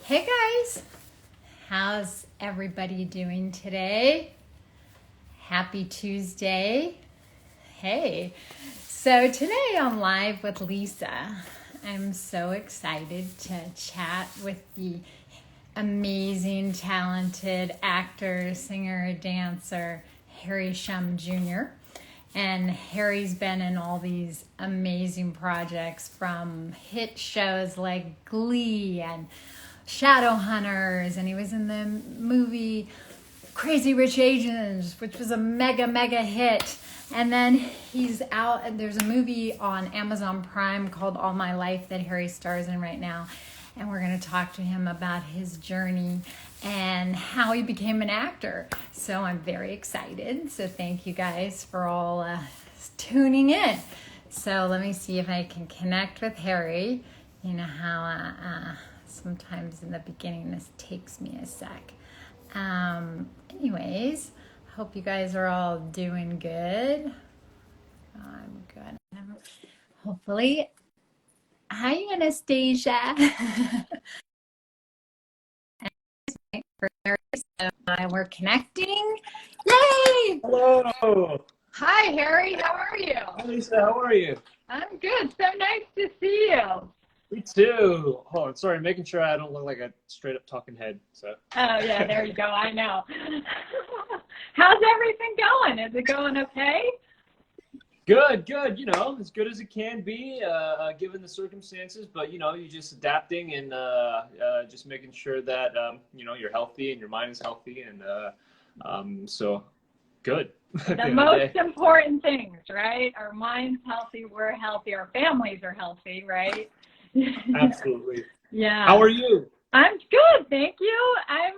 Hey guys, how's everybody doing today? Happy Tuesday. Hey, so today I'm live with Lisa. I'm so excited to chat with the amazing, talented actor, singer, dancer, Harry Shum Jr. And Harry's been in all these amazing projects from hit shows like Glee and Shadowhunters, and he was in the movie Crazy Rich Asians, which was a mega, mega hit. And then he's out, and there's a movie on Amazon Prime called All My Life that Harry stars in right now. And we're going to talk to him about his journey and how he became an actor. So I'm very excited. So thank you guys for all tuning in. So let me see if I can connect with Harry. You know how sometimes in the beginning this takes me a sec. Anyways, hope you guys are all doing good. I'm good. Hopefully. Hi, Anastasia. So we're connecting. Yay! Hello. Hi, Harry. How are you? Hi, Lisa. How are you? I'm good. So nice to see you. Me too. Oh, sorry, making sure I don't look like a straight up talking head. So. Oh, yeah, there you go. I know. How's everything going? Is it going okay? Good, good. As good as it can be, given the circumstances. But you're just adapting and just making sure that you're healthy and your mind is healthy, and so good. At The end of most day. important things, right? Our mind's healthy, we're healthy, our families are healthy, right? Absolutely. Yeah. How are you? I'm good, thank you. I'm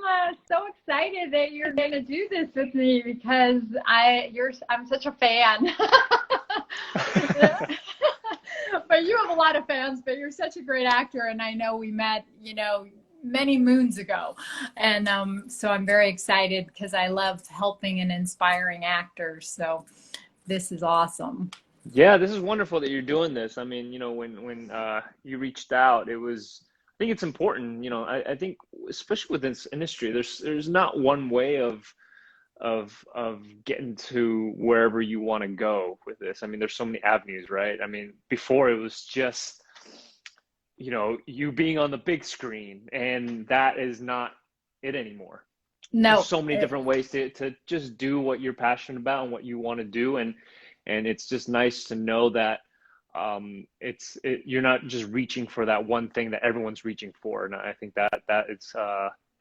so excited that you're going to do this with me because I'm such a fan. But you have a lot of fans, but you're such a great actor, and I know we met, many moons ago. And so I'm very excited because I love helping and inspiring actors. So this is awesome. Yeah, this is wonderful that you're doing this. I mean, when you reached out, I think it's important. I think especially within this industry, there's not one way of getting to wherever you want to go with this. I mean, there's so many avenues, right? I mean, before it was just, you being on the big screen, and that is not it anymore. There's No, so many different ways to just do what you're passionate about and what you want to do, and it's just nice to know that you're not just reaching for that one thing that everyone's reaching for, and I think that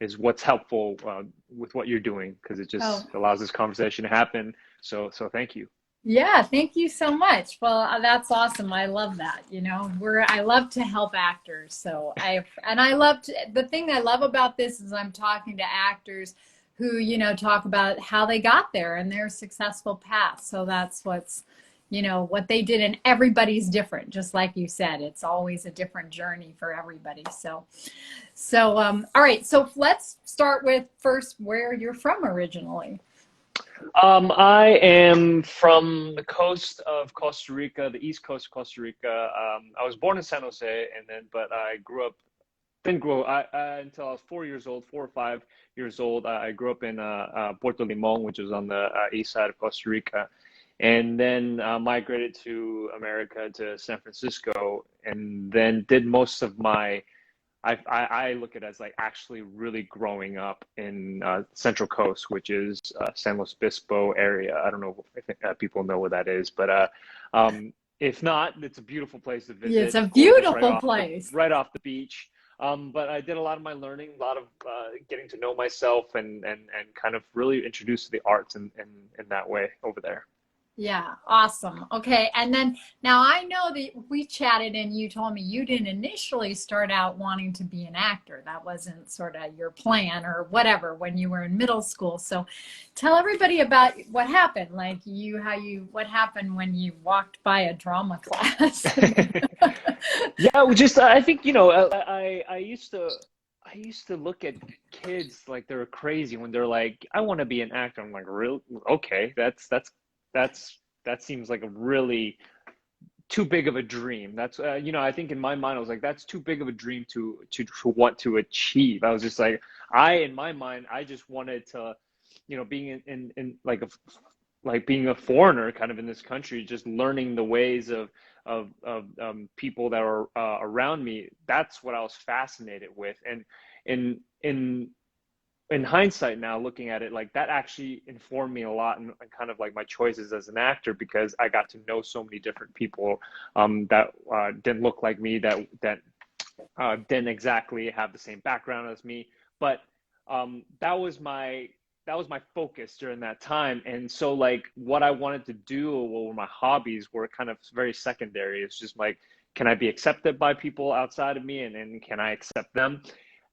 is what's helpful with what you're doing, because it oh, just allows this conversation to happen. So thank you. yeah, thank you so much. Well, that's awesome. I love that. I love to help actors. The thing I love about this is I'm talking to actors who, talk about how they got there and their successful path. So that's what they did, and everybody's different. Just like you said, it's always a different journey for everybody. All right. So let's start with first where you're from originally. I am from the coast of Costa Rica, the east coast of Costa Rica. I was born in San Jose, but I grew up, didn't grow until I was 4 years old, 4 or 5 years old. I grew up in Puerto Limon, which is on the east side of Costa Rica, and then migrated to America, to San Francisco, and then did most of my I look at it as like actually really growing up in Central Coast, which is San Luis Obispo area. I don't know if people know where that is, but if not, it's a beautiful place to Yeah, it's visit. a Gorgeous, beautiful place. right off the beach. But I did a lot of my learning, a lot of getting to know myself, and kind of really introduced to the arts in that way over there. Yeah, awesome. Okay. And then now I know that we chatted and you told me you didn't initially start out wanting to be an actor. That wasn't sort of your plan or whatever when you were in middle school. So tell everybody about what happened, like what happened when you walked by a drama class. Yeah, we just I think I used to look at kids like they were crazy when they're like, I want to be an actor. I'm like, real okay, that seems like a really too big of a dream. That's I think in my mind I was like, that's too big of a dream to want to achieve. I was just like, in my mind I just wanted to, being in like being a foreigner kind of in this country, just learning the ways of people that are around me. That's what I was fascinated with, and in in hindsight now, looking at it, like that actually informed me a lot and kind of like my choices as an actor, because I got to know so many different people that didn't look like me, that didn't exactly have the same background as me, but that was my focus during that time. And so like what I wanted to do, or my hobbies, were kind of very secondary. It's just like, can I be accepted by people outside of me, and can I accept them?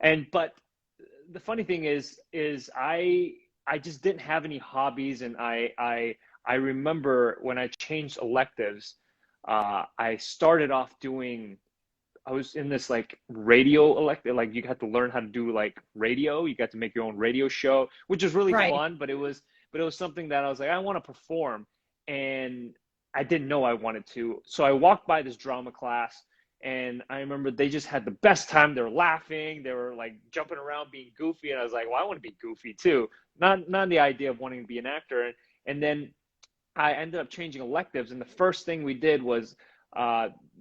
And but the funny thing is I just didn't have any hobbies, and I remember when I changed electives, I started off doing. I was in this like radio elective, like you had to learn how to do like radio. You got to make your own radio show, which was really Right. fun, but it was something that I was like, I want to perform, and I didn't know I wanted to. So I walked by this drama class, and I remember they just had the best time. They were laughing, they were like jumping around, being goofy, and I was like, well, I want to be goofy too. Not the idea of wanting to be an actor. And then I ended up changing electives, and the first thing we did was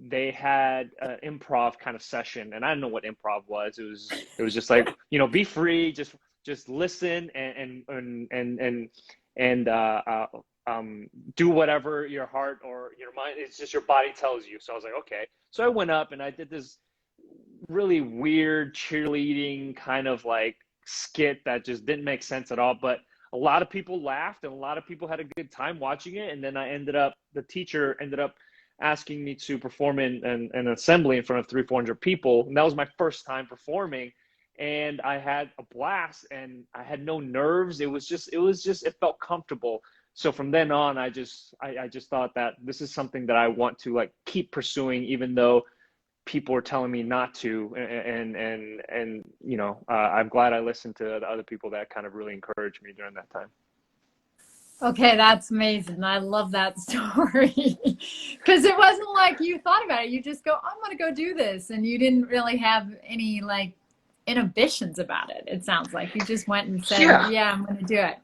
they had an improv kind of session, and I didn't know what improv was. It was just like, be free, just listen and do whatever your heart or your mind, it's just your body tells you. So I was like, okay. So I went up and I did this really weird cheerleading kind of like skit that just didn't make sense at all, but a lot of people laughed and a lot of people had a good time watching it. And then the teacher ended up asking me to perform in an assembly in front of 300-400 people. And that was my first time performing. And I had a blast, and I had no nerves. It felt comfortable. So from then on, I just thought that this is something that I want to like keep pursuing, even though people are telling me not to. And I'm glad I listened to the other people that kind of really encouraged me during that time. Okay, that's amazing. I love that story because it wasn't like you thought about it. You just go, I'm going to go do this. And you didn't really have any like inhibitions about it. It sounds like you just went and said, Yeah. yeah, I'm going to do it.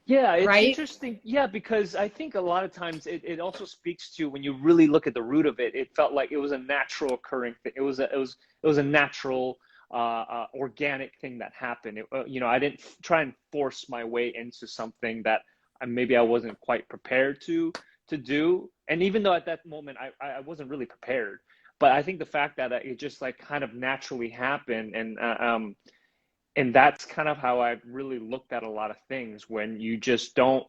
Yeah, it's Right? interesting. Yeah, because I think a lot of times it also speaks to, when you really look at the root of it, it felt like it was a natural occurring thing. It was a natural, organic thing that happened. I didn't try and force my way into something that maybe I wasn't quite prepared to do. And even though at that moment I wasn't really prepared, but I think the fact that it just like kind of naturally happened, and that's kind of how I really looked at a lot of things, when you just don't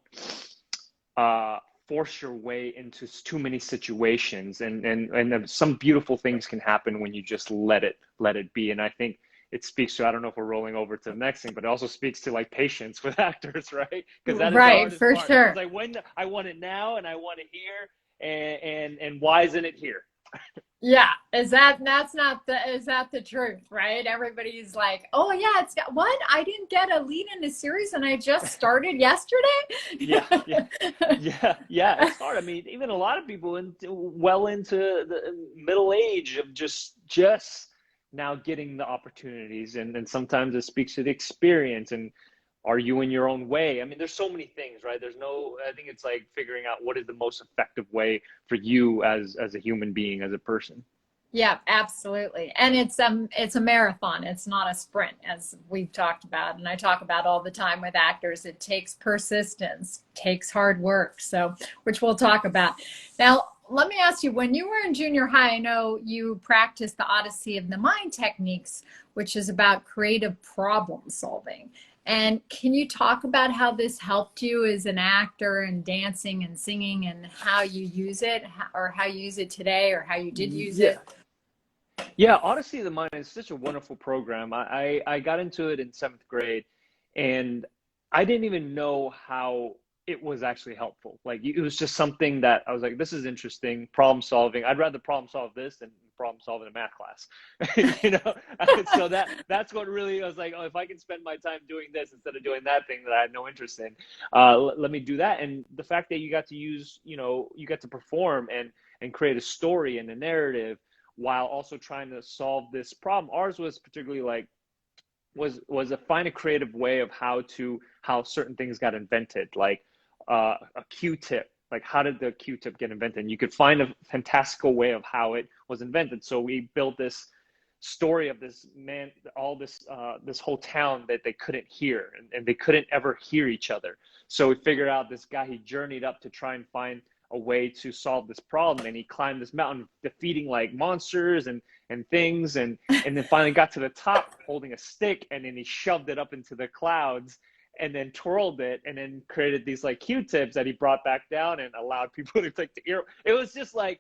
force your way into too many situations, and some beautiful things can happen when you just let it be. And I think it speaks to, I don't know if we're rolling over to the next thing, but it also speaks to like patience with actors, right? Because that is the Right, hardest for part. It's sure. like, when I want it now and I want it here, and why isn't it here? Yeah, is that the truth, right? Everybody's like, oh yeah, it's got what? I didn't get a lead in a series and I just started Yeah, yeah. yesterday. Yeah, it's hard. I mean, even a lot of people well into the middle age of just now getting the opportunities, and sometimes it speaks to the experience, and are you in your own way? I mean, there's so many things, right? I think it's like figuring out what is the most effective way for you as a human being, as a person. Yeah, absolutely. And it's a marathon. It's not a sprint, as we've talked about, and I talk about all the time with actors. It takes persistence, takes hard work. So, which we'll talk about. Now, let me ask you, when you were in junior high, I know you practiced the Odyssey of the Mind techniques, which is about creative problem solving. And can you talk about how this helped you as an actor and dancing and singing, and how you use it, or how you use it today, or how you did use Yeah. it? Yeah, Odyssey of the Mind is such a wonderful program. I got into it in seventh grade, and I didn't even know how it was actually helpful. Like, it was just something that I was like, this is interesting, problem solving. I'd rather problem solve this than problem solve in a math class. So that's what really, I was like, oh, if I can spend my time doing this instead of doing that thing that I had no interest in, let me do that. And the fact that you got to perform, and create a story and a narrative while also trying to solve this problem. Ours was particularly like was a find a creative way of how certain things got invented, like a Q-tip. Like, how did the Q-tip get invented? And you could find a fantastical way of how it was invented. So we built this story of this man, all this whole town that they couldn't hear, and they couldn't ever hear each other. So we figured out this guy, he journeyed up to try and find a way to solve this problem, and he climbed this mountain, defeating like monsters and things, and then finally got to the top holding a stick, and then he shoved it up into the clouds and then twirled it and then created these like Q-tips that he brought back down and allowed people to take the ear. It was just like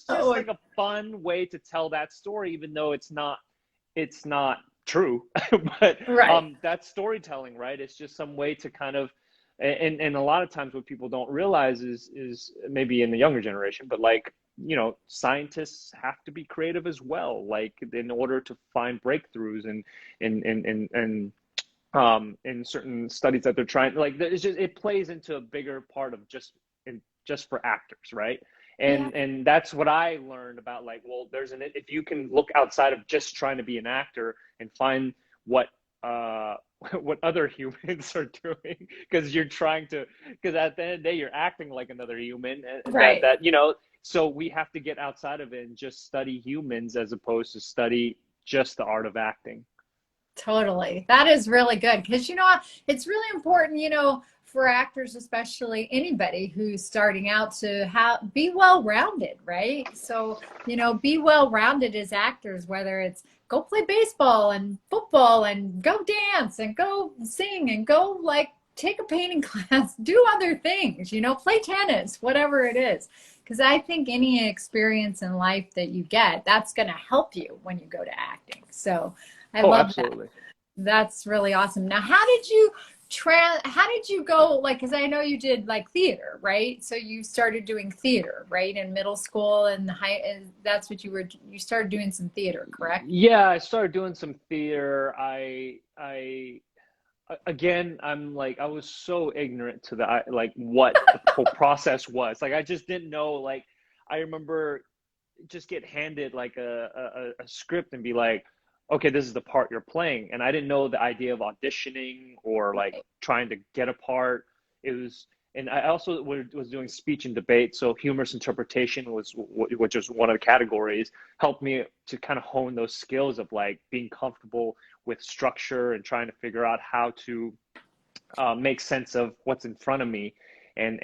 like a fun way to tell that story, even though it's not true. But Right. that's storytelling, right? It's just some way to kind of, and a lot of times what people don't realize is maybe in the younger generation, but like, scientists have to be creative as well, like in order to find breakthroughs and in certain studies that they're trying, like it's just, it plays into a bigger part of just for actors, right? Yeah. And that's what I learned about, like, well, if you can look outside of just trying to be an actor and find what what other humans are doing, because because at the end of the day you're acting like another human, and Right. so we have to get outside of it and just study humans as opposed to study just the art of acting. Totally. That is really good because, it's really important, for actors, especially anybody who's starting out, to be well-rounded, right? So, be well-rounded as actors, whether it's go play baseball and football and go dance and go sing and go like take a painting class, do other things, play tennis, whatever it is. Because I think any experience in life that you get, that's going to help you when you go to acting. So I Oh, love that. absolutely. That's really awesome. Now, how did you go, like, because I know you did like theater, right? So you started doing theater, right? In middle school and and that's what you started doing some theater, correct? Yeah, I started doing some theater. Again, I'm like, I was so ignorant to like what the whole process was. Like, I just didn't know. Like, I remember just get handed like a script and be like, okay, this is the part you're playing. And I didn't know the idea of auditioning or like Right. trying to get a part. It was, and I also was doing speech and debate. So humorous interpretation which was one of the categories, helped me to kind of hone those skills of like being comfortable with structure and trying to figure out how to make sense of what's in front of me and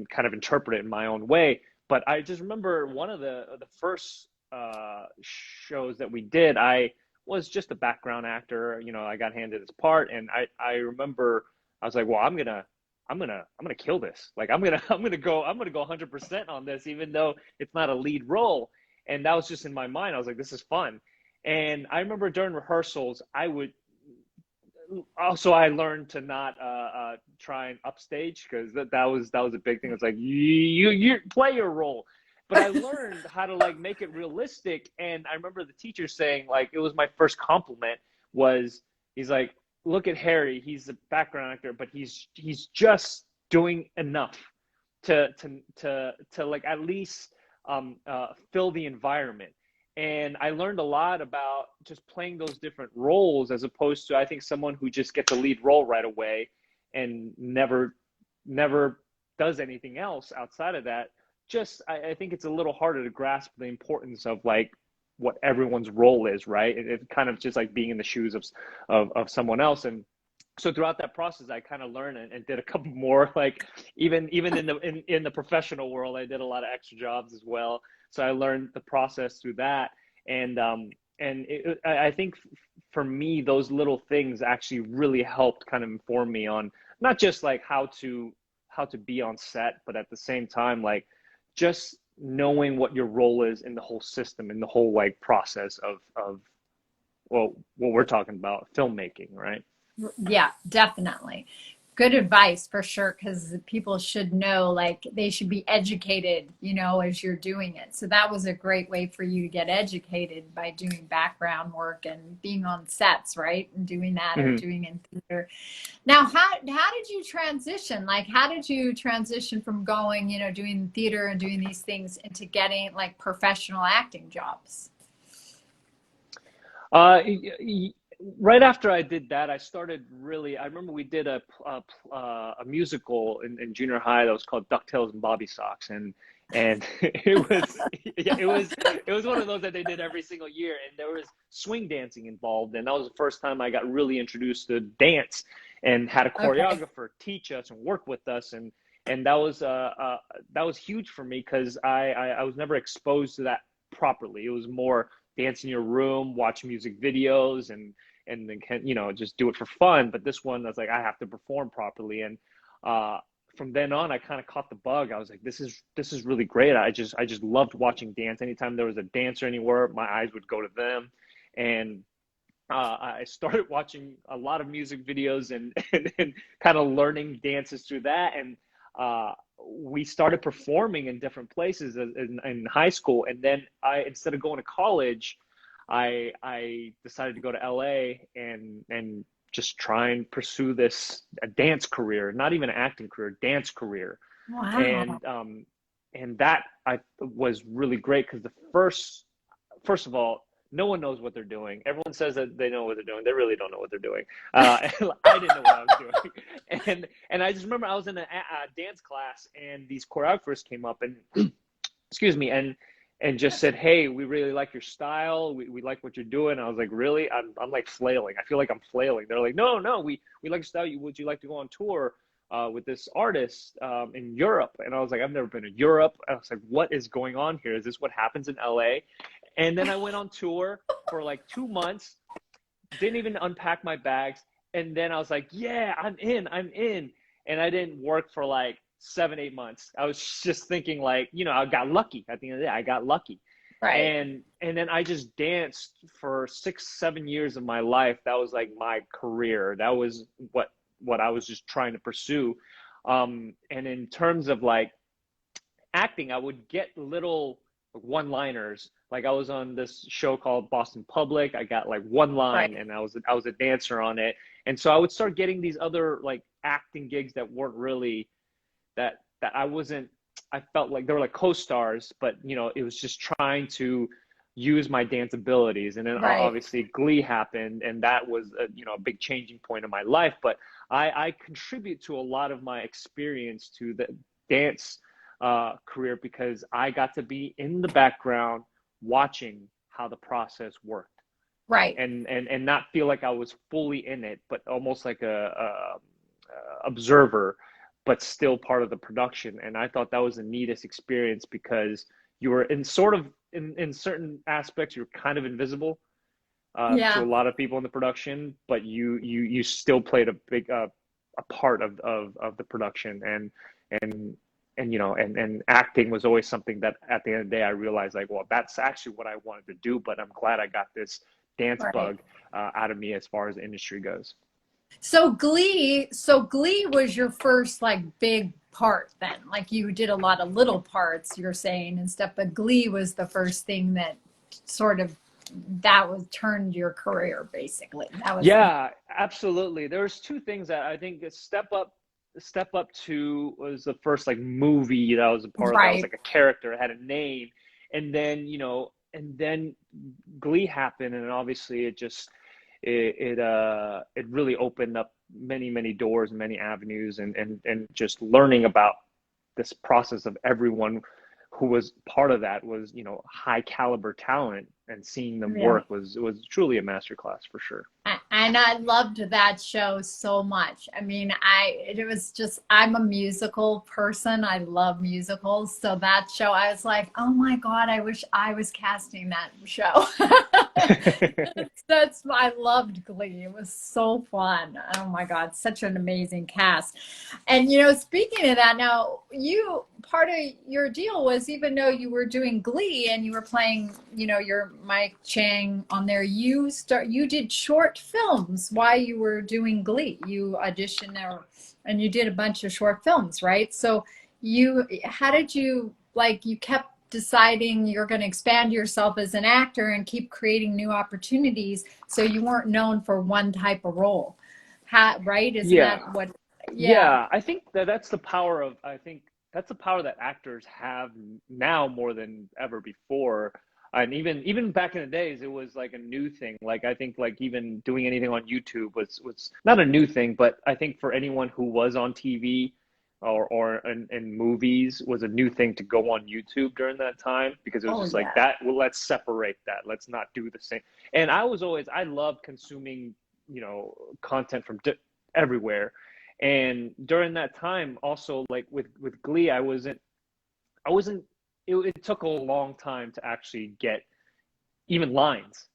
kind of interpret it in my own way. But I just remember one of the first shows that we did, I was just a background actor. I got handed this part, and I remember I was like, well, I'm gonna kill this. Like, I'm gonna go 100% on this, even though it's not a lead role. And that was just in my mind. I was like, this is fun. And I remember during rehearsals, I learned to not try and upstage, because that was a big thing. It's like, you play your role, but I learned how to like make it realistic. And I remember the teacher saying, like, it was my first compliment, was he's like, look at Harry, he's a background actor, but he's just doing enough to like at least fill the environment. And I learned a lot about just playing those different roles, as opposed to, I think, someone who just gets a lead role right away and never does anything else outside of that. Just, I think it's a little harder to grasp the importance of like what everyone's role is, right? It kind of just like being in the shoes of someone else. And so throughout that process, I kind of learned and did a couple more, like even in the professional world, I did a lot of extra jobs as well. So I learned the process through that. And I think for me, those little things actually really helped kind of inform me on not just like how to be on set, but at the same time, like just knowing what your role is in the whole system, in the whole like process of well, what we're talking about, filmmaking, right? Yeah, definitely. good advice for sure, because people should know, like they should be educated, as you're doing it. So that was a great way for you to get educated, by doing background work and being on sets, right? And doing that, or Hmm. doing in theater. Now, how did you transition? Like, how did you transition from going, doing theater and doing these things, into getting like professional acting jobs? Uh, y- y- right after I did that, I started really. I remember we did a musical in junior high that was called DuckTales and Bobby Socks, and it was yeah, it was one of those that they did every single year, and there was swing dancing involved, and that was the first time I got really introduced to dance, and had a Okay. choreographer teach us and work with us, and that was huge for me because I was never exposed to that properly. It was more dance in your room, watch music videos, and then can just do it for fun. But this one, I was like, I have to perform properly, and uh, from then on, I kind of caught the bug. I was like, this is really great. I just loved watching dance. Anytime there was a dancer anywhere, my eyes would go to them, and I started watching a lot of music videos and kind of learning dances through that. And we started performing in different places in high school. And then instead of going to college, I decided to go to LA and just try and pursue this a dance career, not even an acting career, dance career. Wow. And that I was really great because first of all, no one knows what they're doing. Everyone says that they know what they're doing. They really don't know what they're doing. And I didn't know what I was doing. And I just remember I was in a dance class, and these choreographers came up and excuse me, and just said, "Hey, we really like your style. We like what you're doing." I was like, "Really?" I'm like flailing. I feel like I'm flailing. They're like, "No, no, we like your style. Would you like to go on tour with this artist in Europe?" And I was like, "I've never been to Europe." I was like, "What is going on here? Is this what happens in LA?" And then I went on tour for like 2 months, didn't even unpack my bags. And then I was like, "Yeah, I'm in." And I didn't work for like 7, 8 months. I was just thinking like, I got lucky at the end of the day. I got lucky. Right. And then I just danced for 6, 7 years of my life. That was like my career. That was what I was just trying to pursue. And in terms of like acting, I would get little one-liners. Like I was on this show called Boston Public. I got like one line, Right. and I was a dancer on it. And so I would start getting these other like acting gigs that weren't really that I wasn't. I felt like they were like co-stars, but it was just trying to use my dance abilities. And then Right. obviously Glee happened, and that was a big changing point in my life. But I contribute to a lot of my experience to the dance career because I got to be in the background watching how the process worked, Right. and not feel like I was fully in it, but almost like a observer, but still part of the production. And I thought that was the neatest experience because you were in sort of in certain aspects you're kind of invisible to a Yeah. lot of people in the production, but you still played a big a part of the production. And and acting was always something that at the end of the day I realized like, well, that's actually what I wanted to do, but I'm glad I got this dance Right. bug out of me as far as the industry goes. So Glee was your first like big part then. Like you did a lot of little parts, you're saying, and stuff, but Glee was the first thing that sort of that was turned your career, basically. That was Yeah, absolutely. There's two things that I think Step Up 2 was the first like movie that I was a part of that was right. like a character, it had a name. And then Glee happened, and obviously it really opened up many doors, many avenues, and just learning about this process of everyone who was part of that was high caliber talent, and seeing them Yeah. work was truly a masterclass for sure. And I loved that show so much. I mean, it was just, I'm a musical person. I love musicals. So that show, I was like, oh my God, I wish I was casting that show. That's I loved Glee. It was so fun. Oh my God, such an amazing cast. And speaking of that, now you part of your deal was even though you were doing Glee and you were playing, your Mike Chang on there, you did short films while you were doing Glee. You auditioned there and you did a bunch of short films, right? So how did you you kept deciding you're going to expand yourself as an actor and keep creating new opportunities so you weren't known for one type of role. Right? Isn't Yeah. that what? Yeah. Yeah, I think that's the power of, I think that's the power that actors have now more than ever before. And even back in the days, it was like a new thing. Like I think like even doing anything on YouTube was not a new thing, but I think for anyone who was on TV or in movies was a new thing to go on YouTube during that time because it was Oh, just like yeah. that. Well, let's separate that. Let's not do the same. And I loved consuming, content from everywhere. And during that time, also like with Glee, I wasn't. It took a long time to actually get even lines,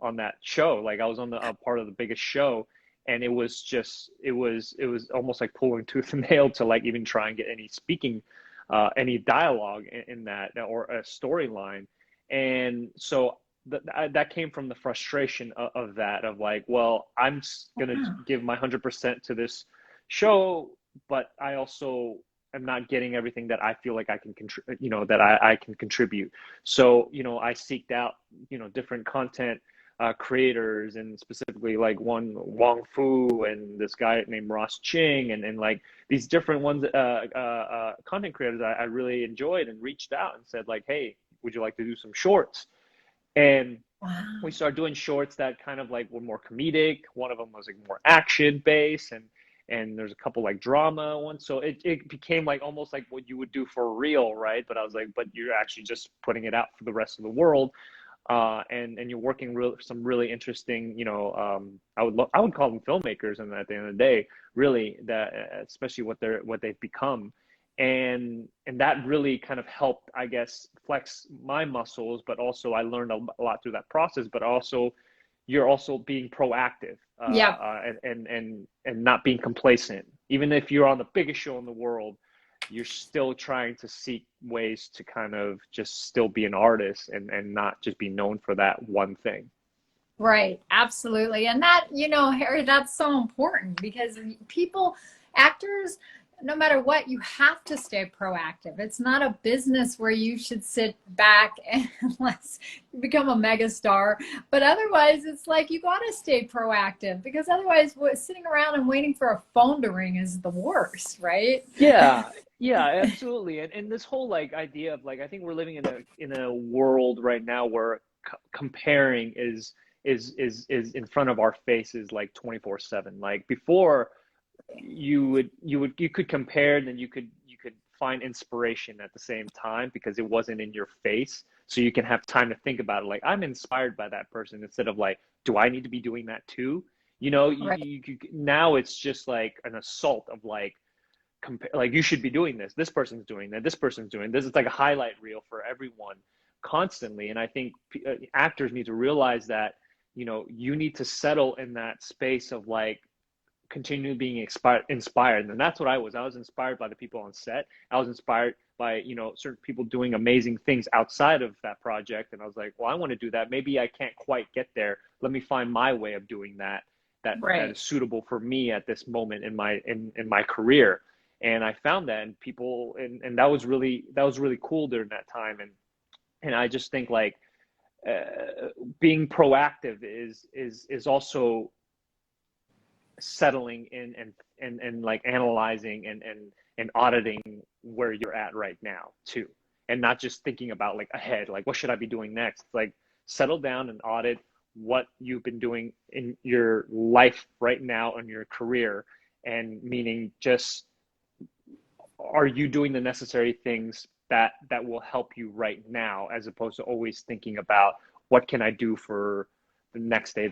on that show. Like I was on the part of the biggest show, and it was almost like pulling tooth and nail to like even try and get any speaking, any dialogue in that or a storyline. And so that came from the frustration of that of like, well, I'm gonna Wow. give my 100% to this show, but I also am not getting everything that I feel like I can that I can contribute. So, I seeked out, different content creators and specifically like one Wong Fu and this guy named Ross Ching and like these different ones, content creators I really enjoyed and reached out and said like, hey, would you like to do some shorts? And we Wow. started doing shorts that kind of like were more comedic. One of them was like more action based, and there's a couple like drama ones. So it became like almost like what you would do for real, right? But I was like, but you're actually just putting it out for the rest of the world, and you're working some really interesting, I would call them filmmakers, and at the end of the day, really that especially what they've become, and that really kind of helped, I guess, flex my muscles, but also I learned a lot through that process, but also you're also being proactive, Yep. and not being complacent. Even if you're on the biggest show in the world, you're still trying to seek ways to kind of just still be an artist and not just be known for that one thing. Right, absolutely. And that, Harry, that's so important because actors, no matter what, you have to stay proactive. It's not a business where you should sit back unless you become a mega star. But otherwise, it's like you got to stay proactive because otherwise, sitting around and waiting for a phone to ring is the worst, right? Yeah, yeah, absolutely. And this whole like idea of like I think we're living in a world right now where comparing is in front of our faces like 24/7. Like before you could compare and then you could find inspiration at the same time because it wasn't in your face. So you can have time to think about it. Like I'm inspired by that person instead of like, do I need to be doing that too? Right. Now it's just like an assault of like compare, like you should be doing this, this person's doing that, this person's doing this. It's like a highlight reel for everyone constantly. And I think actors need to realize that you need to settle in that space of like continue being inspired. And that's what I was inspired by the people on set. I was inspired by certain people doing amazing things outside of that project, and I was like, well, I want to do that. Maybe I can't quite get there. Let me find my way of doing that that Right. is suitable for me at this moment in my career. And I found that, and people, and that was really cool during that time. And I just think like being proactive is also settling in and like analyzing and auditing where you're at right now too, and not just thinking about like ahead, like what should I be doing next. Like settle down and audit what you've been doing in your life right now in your career, and meaning just are you doing the necessary things that will help you right now, as opposed to always thinking about what can I do for the next day.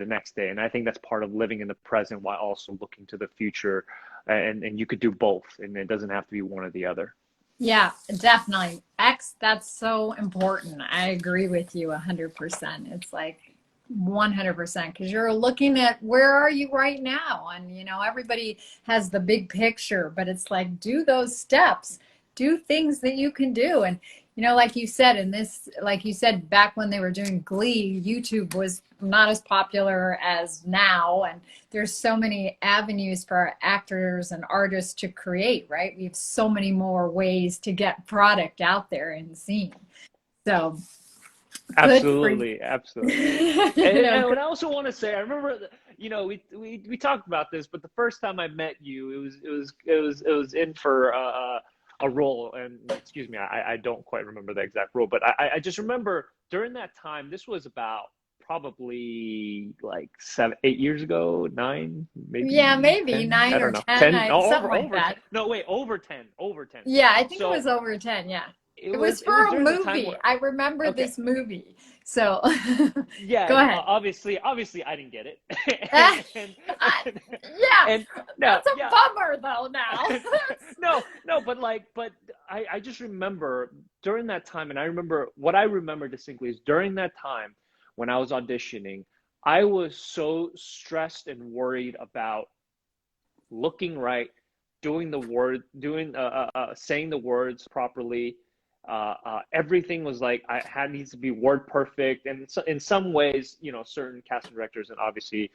And I think that's part of living in the present while also looking to the future. And you could do both, and it doesn't have to be one or the other. Yeah, definitely. That's so important. I agree with you 100%. It's like 100%, because you're looking at where are you right now, and everybody has the big picture, but it's like, do those steps, do things that you can do. And like you said, like you said, back when they were doing Glee, YouTube was not as popular as now, and there's so many avenues for actors and artists to create, right? We have so many more ways to get product out there and seen. So good for you. Absolutely, absolutely. And what I also want to say, I remember, we talked about this, but the first time I met you, it was in for a role, and excuse me, I don't quite remember the exact role, but I just remember during that time, this was about probably like 7, 8 years ago, nine, Yeah, maybe maybe 10. I nine or don't know, 10, 10. No, something like over 10. that. No, wait, over 10. Yeah, I think it So was over 10. Yeah. it It was was it was for a during the time movie. where, I remember okay. this movie. So Yeah, go ahead. obviously I didn't get it. Ah, and, I, and, yeah, and no, that's a yeah. bummer though now. No, but I just remember during that time, and I remember what I remember distinctly is during that time when I was auditioning, I was so stressed and worried about looking right, doing the word, saying the words properly. Everything was like I had needs to be word perfect, and so, in some ways, certain casting directors and obviously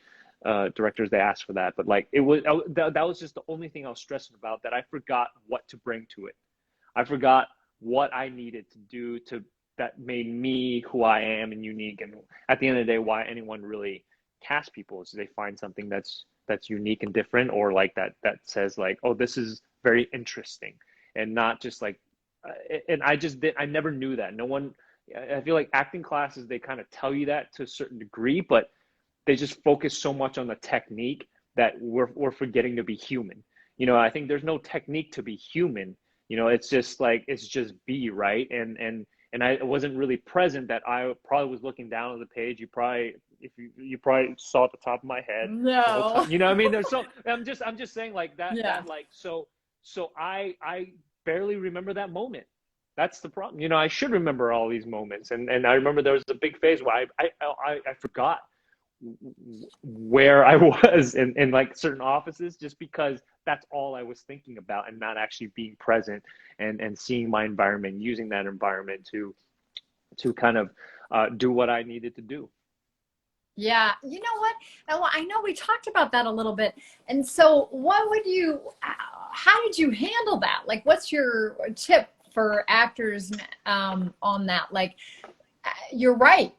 directors they ask for that, but like that was just the only thing I was stressing about, that I forgot what to bring to it. I forgot what I needed to do to that made me who I am and unique. And at the end of the day, why anyone really cast people is they find something that's unique and different, or like that says like, oh, this is very interesting, and not just like. And I never knew that. No one. I feel like acting classes they kind of tell you that to a certain degree, but they just focus so much on the technique that we're forgetting to be human. I think there's no technique to be human. It's just like it's just be right. And I wasn't really present, that I probably was looking down at the page. You probably, if you probably saw at the top of my head the whole No. time. You know what I mean? There's so I'm just saying like Yeah. that like so I barely remember that moment. That's the problem. I should remember all these moments, and I remember there was a big phase where I forgot where I was in like certain offices, just because that's all I was thinking about, and not actually being present and seeing my environment, using that environment to kind of do what I needed to do. Yeah, you know what? I know we talked about that a little bit. And so, how did you handle that? Like, what's your tip for actors on that? Like, you're right.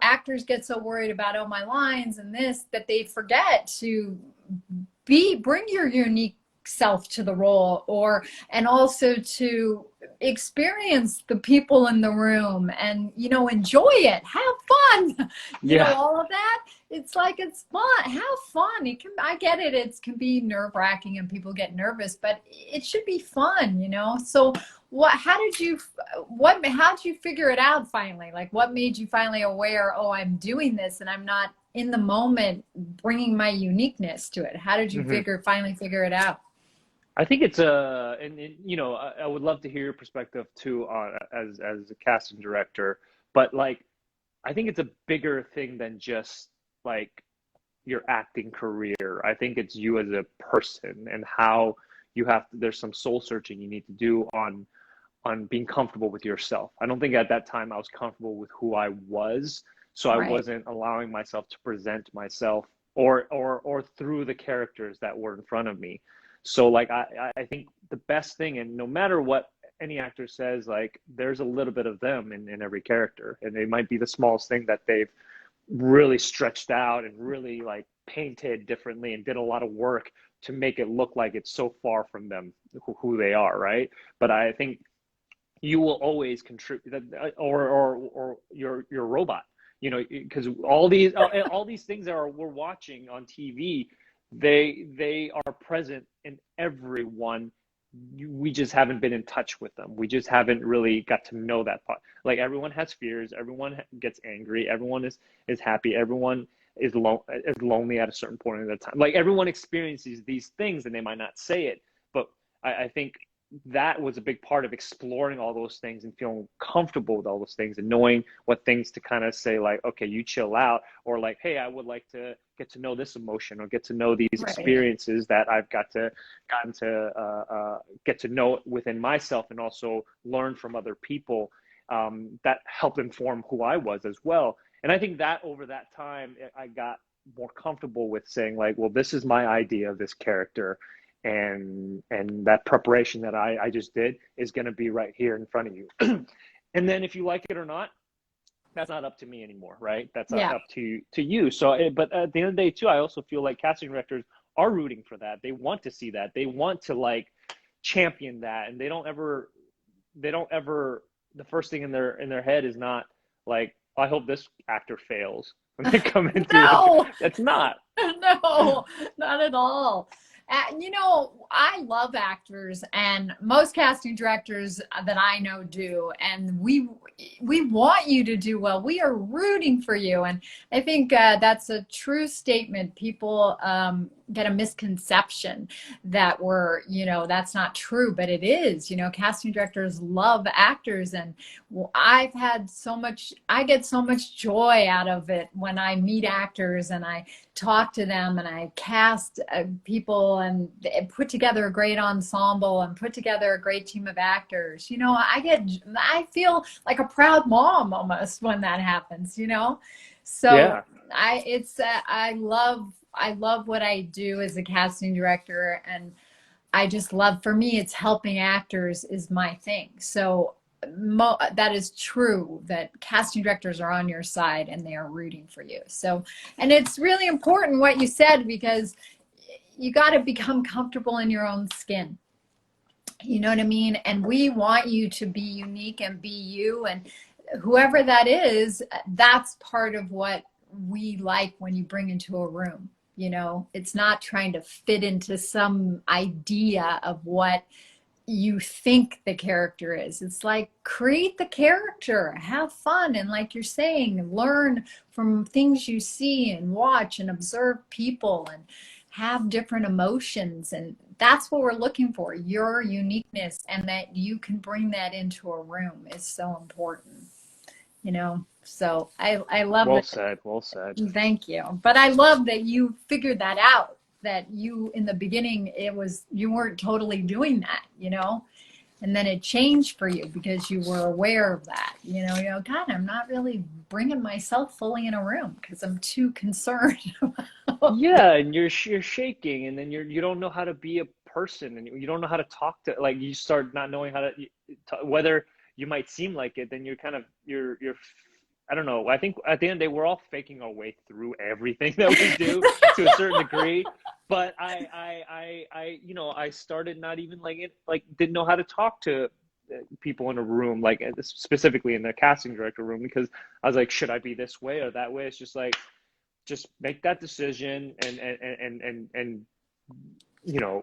Actors get so worried about, oh, my lines and this, that they forget to bring your unique self to the role, and also to experience the people in the room, and enjoy it, have fun. Yeah. All of that, it's like, it's fun, have fun. I get it, can be nerve-wracking and people get nervous, but it should be fun. So how did you figure it out finally? Like, what made you finally aware, oh, I'm doing this and I'm not in the moment bringing my uniqueness to it? How did you Hmm. finally figure it out? I think it's I would love to hear your perspective too on as a casting director, but like I think it's a bigger thing than just like your acting career. I think it's you as a person, and how there's some soul searching you need to do on being comfortable with yourself. I don't think at that time I was comfortable with who I was, so I Right. wasn't allowing myself to present myself or through the characters that were in front of me. So like I think the best thing, and no matter what any actor says, like there's a little bit of them in every character, and it might be the smallest thing that they've really stretched out and really like painted differently and did a lot of work to make it look like it's so far from them who they are, right? But I think you will always contribute, or your robot, because all these things that we're watching on TV, they are present in everyone. We just haven't been in touch with them. We just haven't really got to know that part. Like everyone has fears, everyone gets angry, everyone is happy, everyone is lonely at a certain point in the time. Like everyone experiences these things, and they might not say it, but I think that was a big part of exploring all those things and feeling comfortable with all those things and knowing what things to kind of say, like, okay, you chill out, or like, hey, I would like to get to know this emotion or get to know these Right. experiences that I've gotten to get to know within myself and also learn from other people, that helped inform who I was as well. And I think that over that time, I got more comfortable with saying, like, well, this is my idea of this character, and that preparation that I just did is going to be right here in front of you. And then if you like it or not, that's not up to me anymore, right? That's Yeah. up to you. So, but at the end of the day, too, I also feel like casting directors are rooting for that. They want to see that. They want to like champion that, and they don't ever. The first thing in their head is not like, I hope this actor fails when they come into like. No. It's not. No, not at all. You know, I love actors, and most casting directors that I know do, and we want you to do well. We are rooting for you, and I think that's a true statement. People get a misconception that we're, you know, that's not true, but it is. You know, casting directors love actors, and I've had so much. I get so much joy out of it when I meet actors and I talk to them and I cast people and put together a great ensemble and put together a great team of actors. You know, I feel like a proud mom almost when that happens, you know? So Yeah. I love what I do as a casting director, and I just love, for me, it's helping actors is my thing. So that is true, that casting directors are on your side and they are rooting for you. So, and it's really important what you said, because you got to become comfortable in your own skin. You know what I mean? And we want you to be unique and be you. And whoever that is, that's part of what we like when you bring into a room. You know, it's not trying to fit into some idea of what you think the character is. It's like, create the character, have fun, and like you're saying, learn from things you see and watch and observe people and have different emotions. And that's what we're looking for, your uniqueness, and that you can bring that into a room is so important, you know. So I love Well that. said. Well said. Thank you. But I love that you figured that out, that you, in the beginning, you weren't totally doing that, you know, and then it changed for you because you were aware of that, you know, God, I'm not really bringing myself fully in a room because I'm too concerned. Yeah, and you're shaking, and then you don't know how to be a person, and you don't know how to talk to, like, you start not knowing how to whether you might seem like it, then you're kind of you're I don't know. I think at the end of the day, we're all faking our way through everything that we do to a certain degree. But you know, I started not even like it, like didn't know how to talk to people in a room, like specifically in the casting director room, because I was like, should I be this way or that way? It's just like, just make that decision, and you know,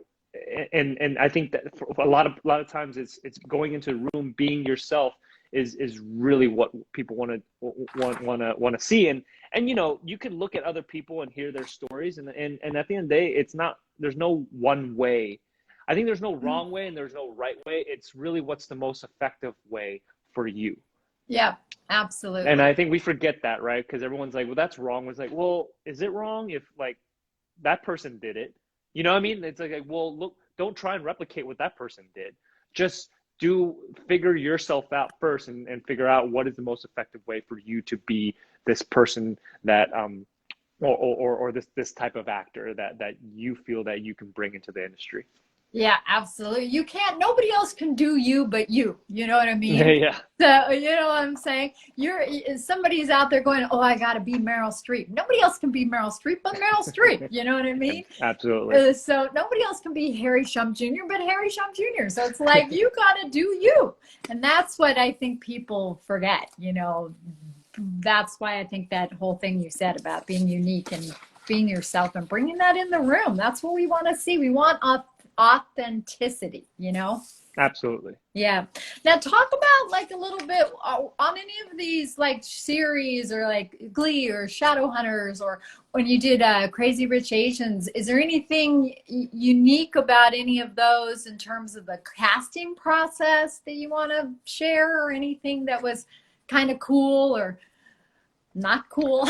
and I think that for a lot of times it's going into a room, being yourself is really what people want to see. And you know, you can look at other people and hear their stories, and at the end of the day, it's not, there's no one way. I think there's no wrong way and there's no right way. It's really what's the most effective way for you. Yeah, And absolutely. I think we forget that, right? Because everyone's like, well, that's wrong. It's like, well, is it wrong if like that person did it? You know what I mean? It's like, well, look, don't try and replicate what that person did. Just figure yourself out first, and figure out what is the most effective way for you to be this person that, or this type of actor that you feel that you can bring into the industry. Yeah, absolutely. You can't, nobody else can do you but you know what I mean? Yeah, So, you know what I'm saying? Somebody's out there going, oh, I got to be Meryl Streep. Nobody else can be Meryl Streep but Meryl Streep. You know what I mean? absolutely. So nobody else can be Harry Shum Jr. but Harry Shum Jr. So it's like, you got to do you. And that's what I think people forget, you know. That's why I think that whole thing you said about being unique and being yourself and bringing that in the room, that's what we want to see. We want authenticity, you know? Absolutely. Yeah. Now talk about like a little bit on any of these like series or like Glee or Shadowhunters or when you did Crazy Rich Asians. Is there anything unique about any of those in terms of the casting process that you want to share or anything that was kind of cool or not cool?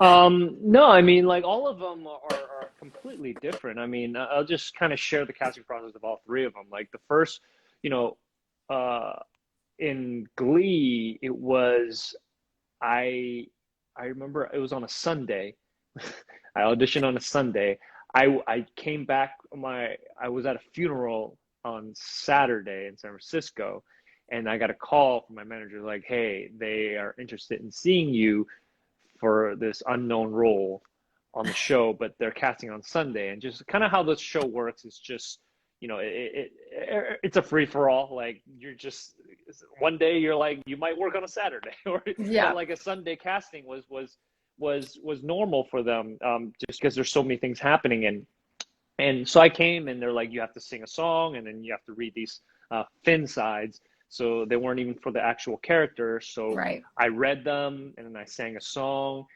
No, I mean, like all of them are completely different. I mean, I'll just kind of share the casting process of all three of them. Like the first, you know, uh, in Glee, it was I I remember it was on a Sunday. I auditioned on a Sunday. I came back I was at a funeral on Saturday in San Francisco, and I got a call from my manager like, "Hey, they are interested in seeing you for this unknown role on the show, but they're casting on Sunday." And just kind of how the show works is just, it's a free for all. Like you're just one day you're like you might work on a Saturday, or but Yeah. like a Sunday casting was normal for them, just because there's so many things happening. And so I came and they're like, you have to sing a song and then you have to read these Finn sides. So they weren't even for the actual character. So Right. I read them and then I sang a song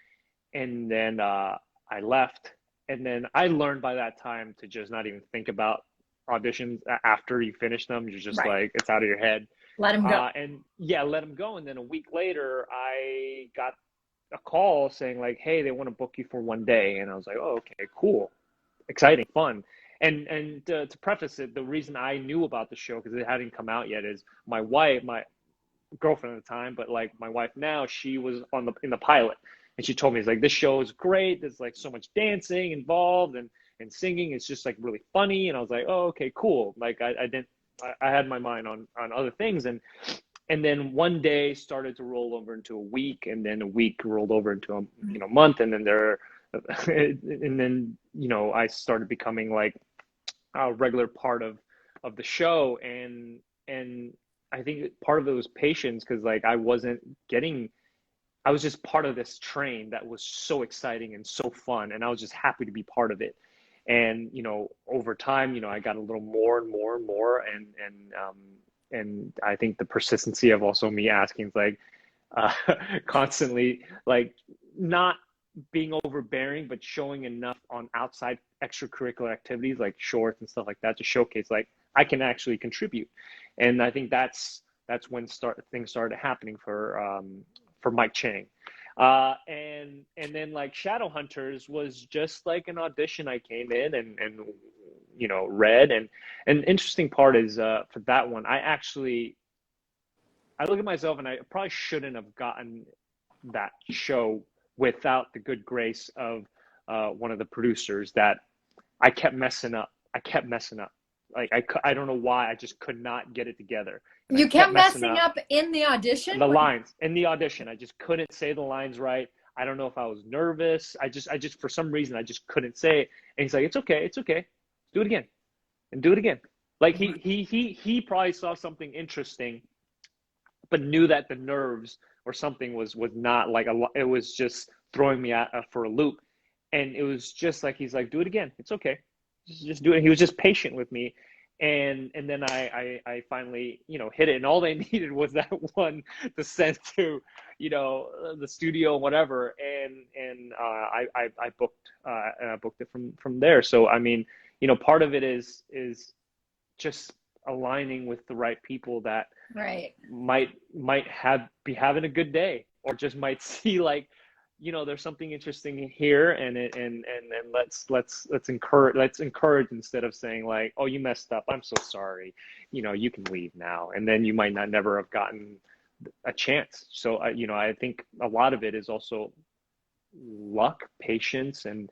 and then I left. And then I learned by that time to just not even think about auditions after you finish them. You're just Right. like, it's out of your head. Let him go. And yeah, let them go. And then a week later, I got a call saying like, hey, they want to book you for one day. And I was like, oh, okay, cool, exciting, fun. And to preface it, the reason I knew about the show because it hadn't come out yet is my girlfriend at the time, but like my wife now, she was in the pilot, and she told me it's like this show is great. There's like so much dancing involved and singing. It's just like really funny. And I was like, oh, okay, cool. Like I didn't. I had my mind on other things, and then one day started to roll over into a week, and then a week rolled over into a month, and then and then I started becoming like a regular part of the show, and I think part of it was patience because like I was just part of this train that was so exciting and so fun, and I was just happy to be part of it. And over time, I got a little more and more and more, and I think the persistency of also me asking like uh, constantly, like not being overbearing, but showing enough on outside extracurricular activities like shorts and stuff like that to showcase like I can actually contribute. And I think that's when things started happening for Mike Chang. And then like Shadowhunters was just like an audition. I came in and read, and interesting part is for that one I look at myself and I probably shouldn't have gotten that show without the good grace of one of the producers that I kept messing up. I kept messing up. Like I don't know why. I just could not get it together, and I You kept kept messing messing up up in the audition? the lines in the audition. I just couldn't say the lines right. I don't know if I was nervous. I just for some reason I just couldn't say it. And he's like, it's okay, it's okay. Do it again and do it again. Like he probably saw something interesting but knew that the nerves or something was not like it was just throwing me for a loop. And it was just like he's like, do it again, it's okay, just do it. He was just patient with me, and then I finally hit it, and all they needed was that one to send to the studio, whatever, and I booked it from there. So I mean, part of it is just aligning with the right people that Right. might have be having a good day, or just might see like there's something interesting here, and let's encourage instead of saying like, oh, you messed up, I'm so sorry, you can leave now, and then you might not never have gotten a chance. So I think a lot of it is also luck, patience, and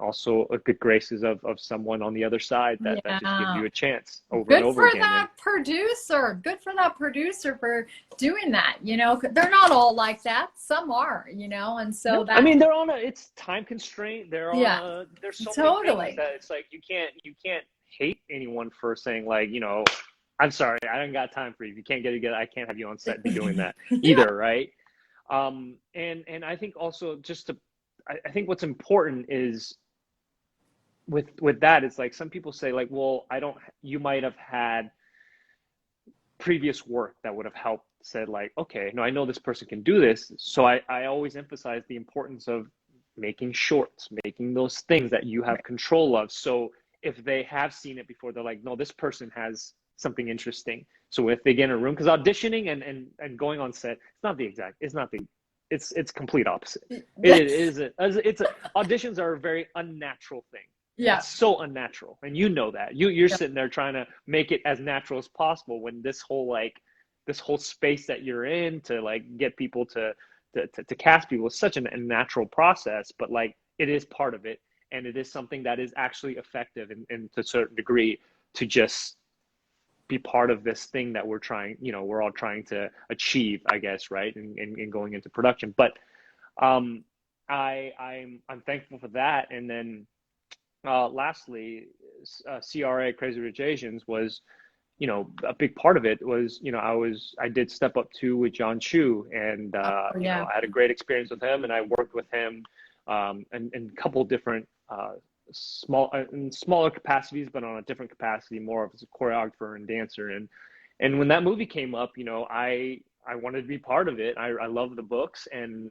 also a good graces of someone on the other side that just gives Yeah. you a chance over and Good over for again. And that producer. Good for that producer for doing that. They're not all like that. Some are, and so no, I that, mean it's time constraint. yeah, There's so many things totally. that it's like you can't hate anyone for saying like, I'm sorry, I don't got time for you. If you can't get it together, I can't have you on set and be doing that Yeah. either, right? And I think also I think what's important is with that, it's like some people say like, well, I don't, you might have had previous work that would have helped said like, okay, no, I know this person can do this. So I always emphasize the importance of making shorts, making those things that you have control of. So if they have seen it before, they're like, no, this person has something interesting. So if they get in a room, because auditioning and going on set, it's complete opposite. Auditions are a very unnatural thing. Yeah. It's so unnatural, and you know that. You're Yeah. sitting there trying to make it as natural as possible when this whole space that you're in to like get people to cast people is such a natural process, but like it is part of it, and it is something that is actually effective and to a certain degree to just be part of this thing that we're all trying to achieve, I guess, right? And going into production. But um, I'm thankful for that. And then lastly, CRA Crazy Rich Asians was, a big part of it was, I did Step Up 2 with John Chu, and Oh, yeah. I had a great experience with him, and I worked with him in a couple different in smaller capacities, but on a different capacity, more as a choreographer and dancer. And when that movie came up, I wanted to be part of it. I love the books, and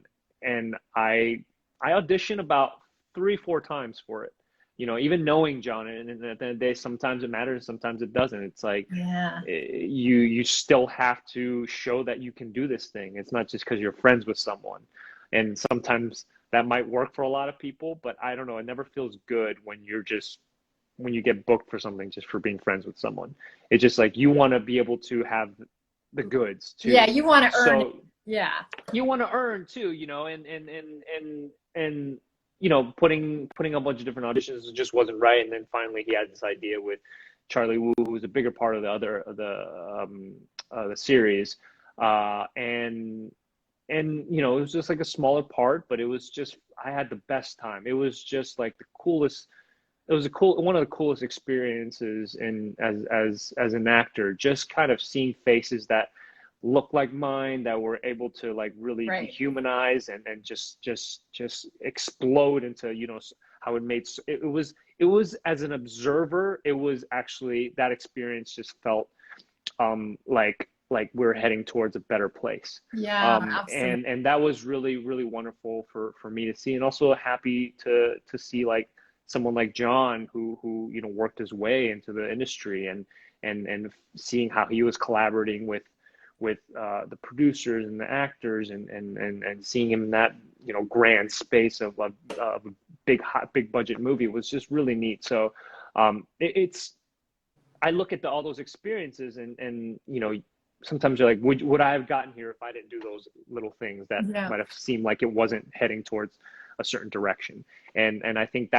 I auditioned about 3-4 times for it. Even knowing John, and at the end of the day, sometimes it matters, sometimes it doesn't. It's like Yeah. you still have to show that you can do this thing. It's not just because you're friends with someone. And sometimes that might work for a lot of people, but I don't know. It never feels good when you get booked for something just for being friends with someone. It's just like you want to be able to have the goods Yeah, too. you want to earn it. So Yeah. you want to earn too, and putting a bunch of different auditions just wasn't right. And then finally he had this idea with Charlie Wu, who was a bigger part of the series, and it was just like a smaller part, but it was just I had the best time. It was just like the coolest. It was one of the coolest experiences in as an actor, just kind of seeing faces that look like mine, that were able to like really be Right. humanized and just explode into how it was as an observer, it was actually that experience just felt like we're heading towards a better place. Yeah, absolutely. And that was really, really wonderful for me to see, and also happy to see like someone like John who worked his way into the industry, and seeing how he was collaborating with the producers and the actors, and seeing him in that grand space of a big budget movie was just really neat. So it's I look at all those experiences, and sometimes you're like, would I have gotten here if I didn't do those little things that Yeah. might have seemed like it wasn't heading towards a certain direction? And I think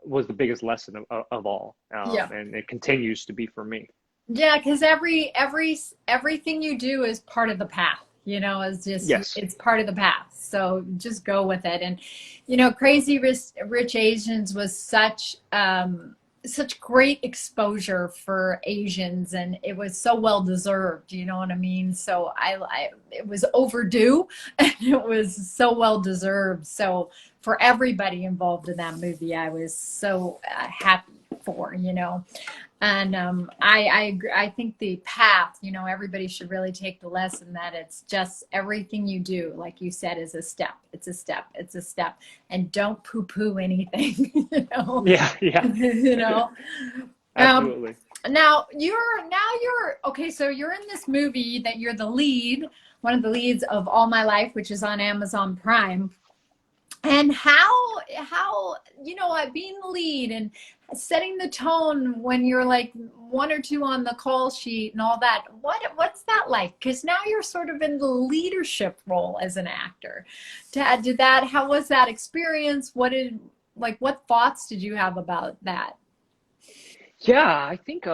was the biggest lesson of all, Yeah. and it continues to be for me. Yeah, because everything you do is part of the path, it's just Yes. it's part of the path. So just go with it. And Crazy Rich Asians was such great exposure for Asians, and it was so well deserved, you know what I mean? So I it was overdue and it was so well deserved. So for everybody involved in that movie, I was so happy for. And I agree. I think the path, everybody should really take the lesson that it's just everything you do, like you said, is a step. It's a step. It's a step. And don't poo-poo anything, Yeah, yeah. you know. Um, Absolutely. now you're okay. So you're in this movie that you're the lead, one of the leads of All My Life, which is on Amazon Prime. And how being the lead and setting the tone when you're like one or two on the call sheet and all that, what's that like? Because now you're sort of in the leadership role as an actor. How was that experience? What thoughts did you have about that? Yeah, I think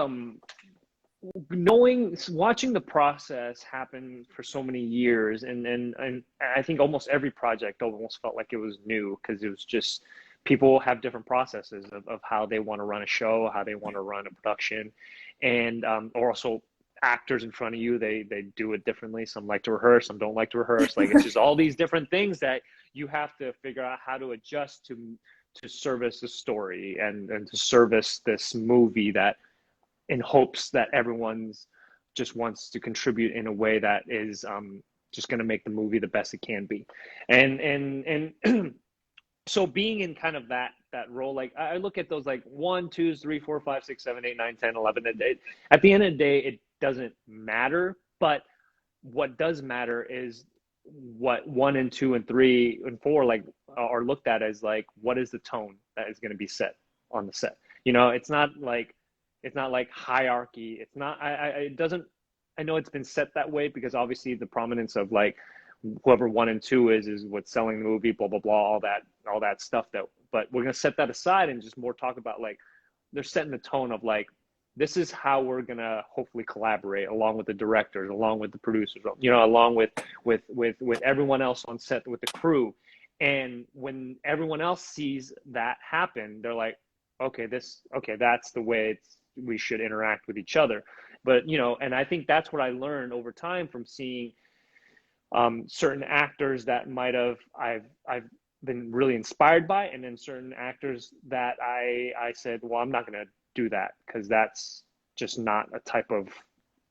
watching the process happen for so many years, and I think almost every project almost felt like it was new, because it was just people have different processes of how they want to run a show, how they want to run a production, and or also actors in front of you, they do it differently. Some like to rehearse, some don't like to rehearse. Like it's just all these different things that you have to figure out how to adjust to service the story, and to service this movie, that in hopes that everyone's just wants to contribute in a way that is just going to make the movie the best it can be. And so being in kind of that role, like I look at those like 1, 2, 3, 4, 5, 6, 7, 8, 9, 10, 11. At the end of the day, it doesn't matter. But what does matter is what 1 and 2 and 3 and 4 like are looked at as like, what is the tone that is going to be set on the set? You know, it's not like hierarchy. It's not. It doesn't. I know it's been set that way because obviously the prominence of like whoever 1 and 2 is what's selling the movie, blah blah blah, all that stuff. But we're gonna set that aside and just more talk about like they're setting the tone of like this is how we're gonna hopefully collaborate along with the directors, along with the producers, you know, along with everyone else on set, with the crew. And when everyone else sees that happen, they're like, okay, that's the way we should interact with each other. But you know, and I think that's what I learned over time from seeing certain actors that I've been really inspired by, and then certain actors that I said, well, I'm not going to do that because that's just not a type of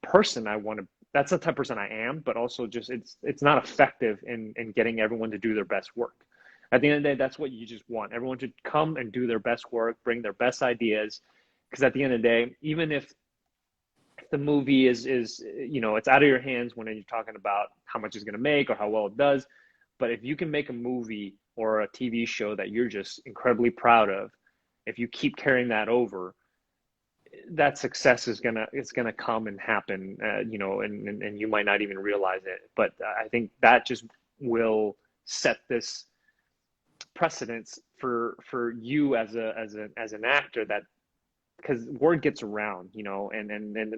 person I want to. That's the type of person I am, but also just it's not effective in getting everyone to do their best work. At the end of the day, that's what you just want. Everyone should come and do their best work, bring their best ideas, because at the end of the day, even if the movie is you know, it's out of your hands when you're talking about how much it's going to make or how well it does, but if you can make a movie or a TV show that you're just incredibly proud of, if you keep carrying that over, that success is gonna come and happen, you know, and you might not even realize it. But I think that just will set this precedence for you as an actor, that because word gets around, you know, and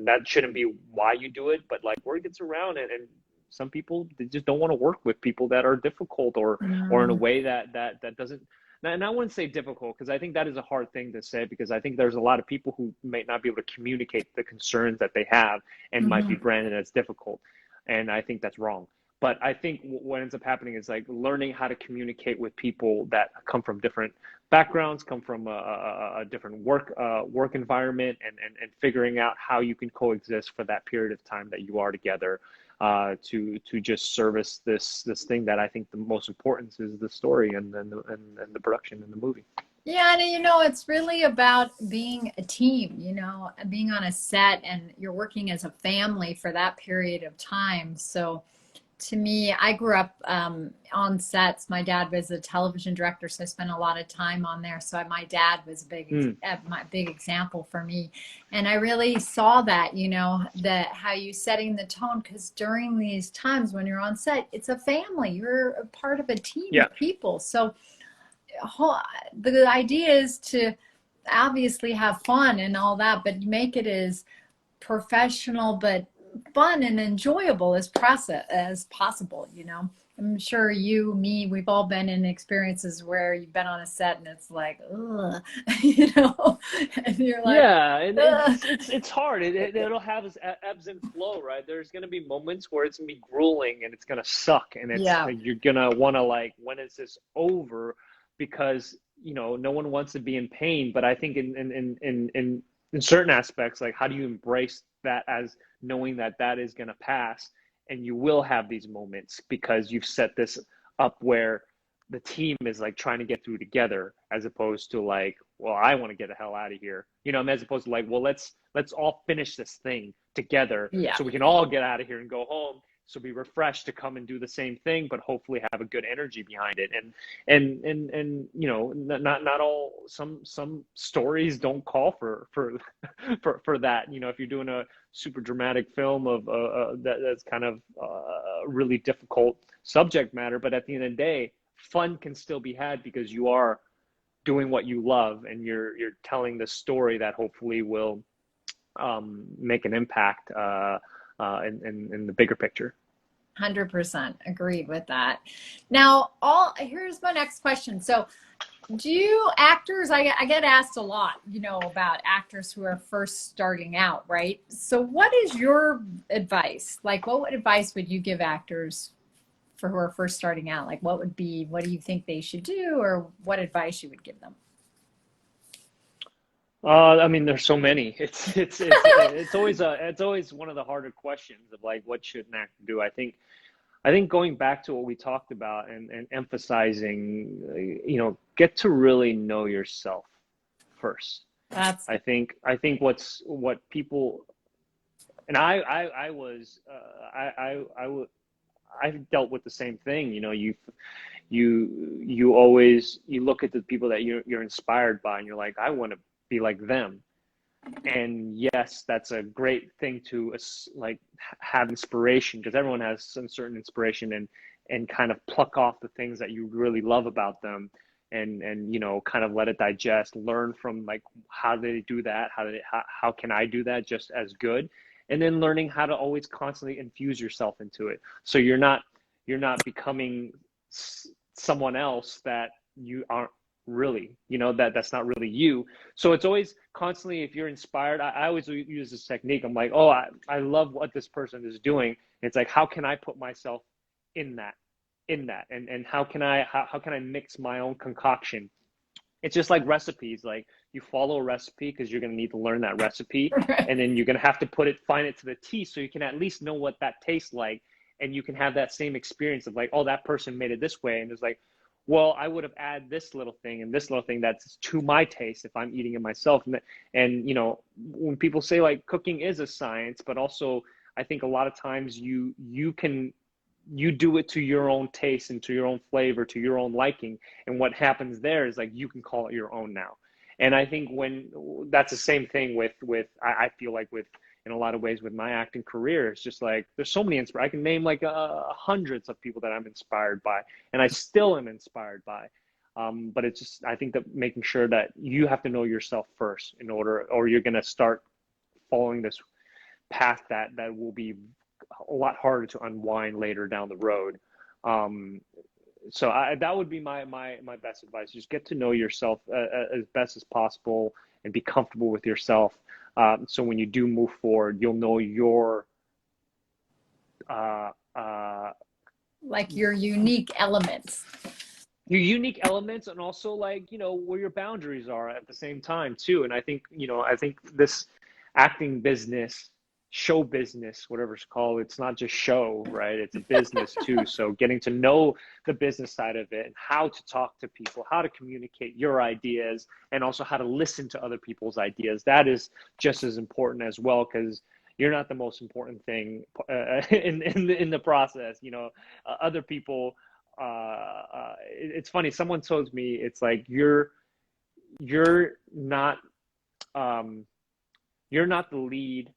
that shouldn't be why you do it, but like word gets around, and some people, they just don't want to work with people that are difficult or in a way that doesn't. And I wouldn't say difficult, because I think that is a hard thing to say, because I think there's a lot of people who might not be able to communicate the concerns that they have and might be branded as difficult. And I think that's wrong. But I think what ends up happening is like learning how to communicate with people that come from different backgrounds, come from a different work environment, and figuring out how you can coexist for that period of time that you are together, to just service this thing that I think the most important is the story and the production in the movie. Yeah, and you know, it's really about being a team, you know, being on a set, and you're working as a family for that period of time. So to me, I grew up on sets. My dad was a television director, so I spent a lot of time on there. So my dad was my big example for me, and I really saw that, you know, that how you setting the tone, because during these times when you're on set, it's a family. You're a part of a team of people. So the idea is to obviously have fun and all that, but make it as professional but fun and enjoyable as possible, you know. I'm sure you, me, we've all been in experiences where you've been on a set and it's like, ugh, you know, and you're like, yeah, and it's hard. It'll have its ebbs and flow, right? There's gonna be moments where it's gonna be grueling and it's gonna suck, and you're gonna want to like, when is this over? Because you know, no one wants to be in pain. But I think in certain aspects, like, how do you embrace that as knowing that is going to pass, and you will have these moments because you've set this up where the team is like trying to get through together, as opposed to like, well, I want to get the hell out of here, you know, as opposed to like, well, let's all finish this thing together, so we can all get out of here and go home, so be refreshed to come and do the same thing, but hopefully have a good energy behind it. And you know, not all, some stories don't call for that. You know, if you're doing a super dramatic film of that's kind of really difficult subject matter, but at the end of the day, fun can still be had because you are doing what you love, and you're telling the story that hopefully will make an impact in the bigger picture. 100% agreed with that. Now, here's my next question. So, do you actors, I get asked a lot, you know, about actors who are first starting out, right? So what is your advice? Like, what advice would you give actors for who are first starting out? Like, what do you think they should do, or what advice you would give them? I mean, there's so many. It's always one of the harder questions of like, what should an actor do? I think going back to what we talked about and emphasizing, get to really know yourself first. That's I think what people and I was I dealt with the same thing. You always you look at the people that you're inspired by, and you're like, I want to be like them. And yes, that's a great thing to like have inspiration, because everyone has some certain inspiration, and kind of pluck off the things that you really love about them, and kind of let it digest, learn from like how do they do that, how can I do that just as good, and then learning how to always constantly infuse yourself into it, so you're not becoming someone else that you aren't really, that's not really you. So it's always constantly, if you're inspired, I always use this technique. I'm like, oh, I love what this person is doing. It's like, how can I put myself in that, and how can I mix my own concoction. It's just like recipes. Like, you follow a recipe because you're going to need to learn that recipe, right. and then you're going to have to find it to the T, so you can at least know what that tastes like, and you can have that same experience of like, oh, that person made it this way, and it's like, well, I would have added this little thing and this little thing that's to my taste if I'm eating it myself. And when people say like cooking is a science, but also I think a lot of times you do it to your own taste and to your own flavor, to your own liking. And what happens there is like you can call it your own now. And I think when that's the same thing with I feel like with in a lot of ways with my acting career, it's just like there's so many I can name like hundreds of people that I'm inspired by, and I still am inspired by. But it's just, I think that making sure that you have to know yourself first in order, or you're going to start following this path that will be a lot harder to unwind later down the road. Um, so that would be my best advice. Just get to know yourself as best as possible and be comfortable with yourself. So when you do move forward, you'll know uh, uh, Like your unique elements. your unique elements, and also like where your boundaries are at the same time too. And I think this acting business, show business, whatever it's called, it's not just show, right? It's a business too. So getting to know the business side of it, and how to talk to people, how to communicate your ideas, and also how to listen to other people's ideas, that is just as important as well, because you're not the most important thing in the process. Other people. It's funny. Someone told me, it's like you're not um, you're not the lead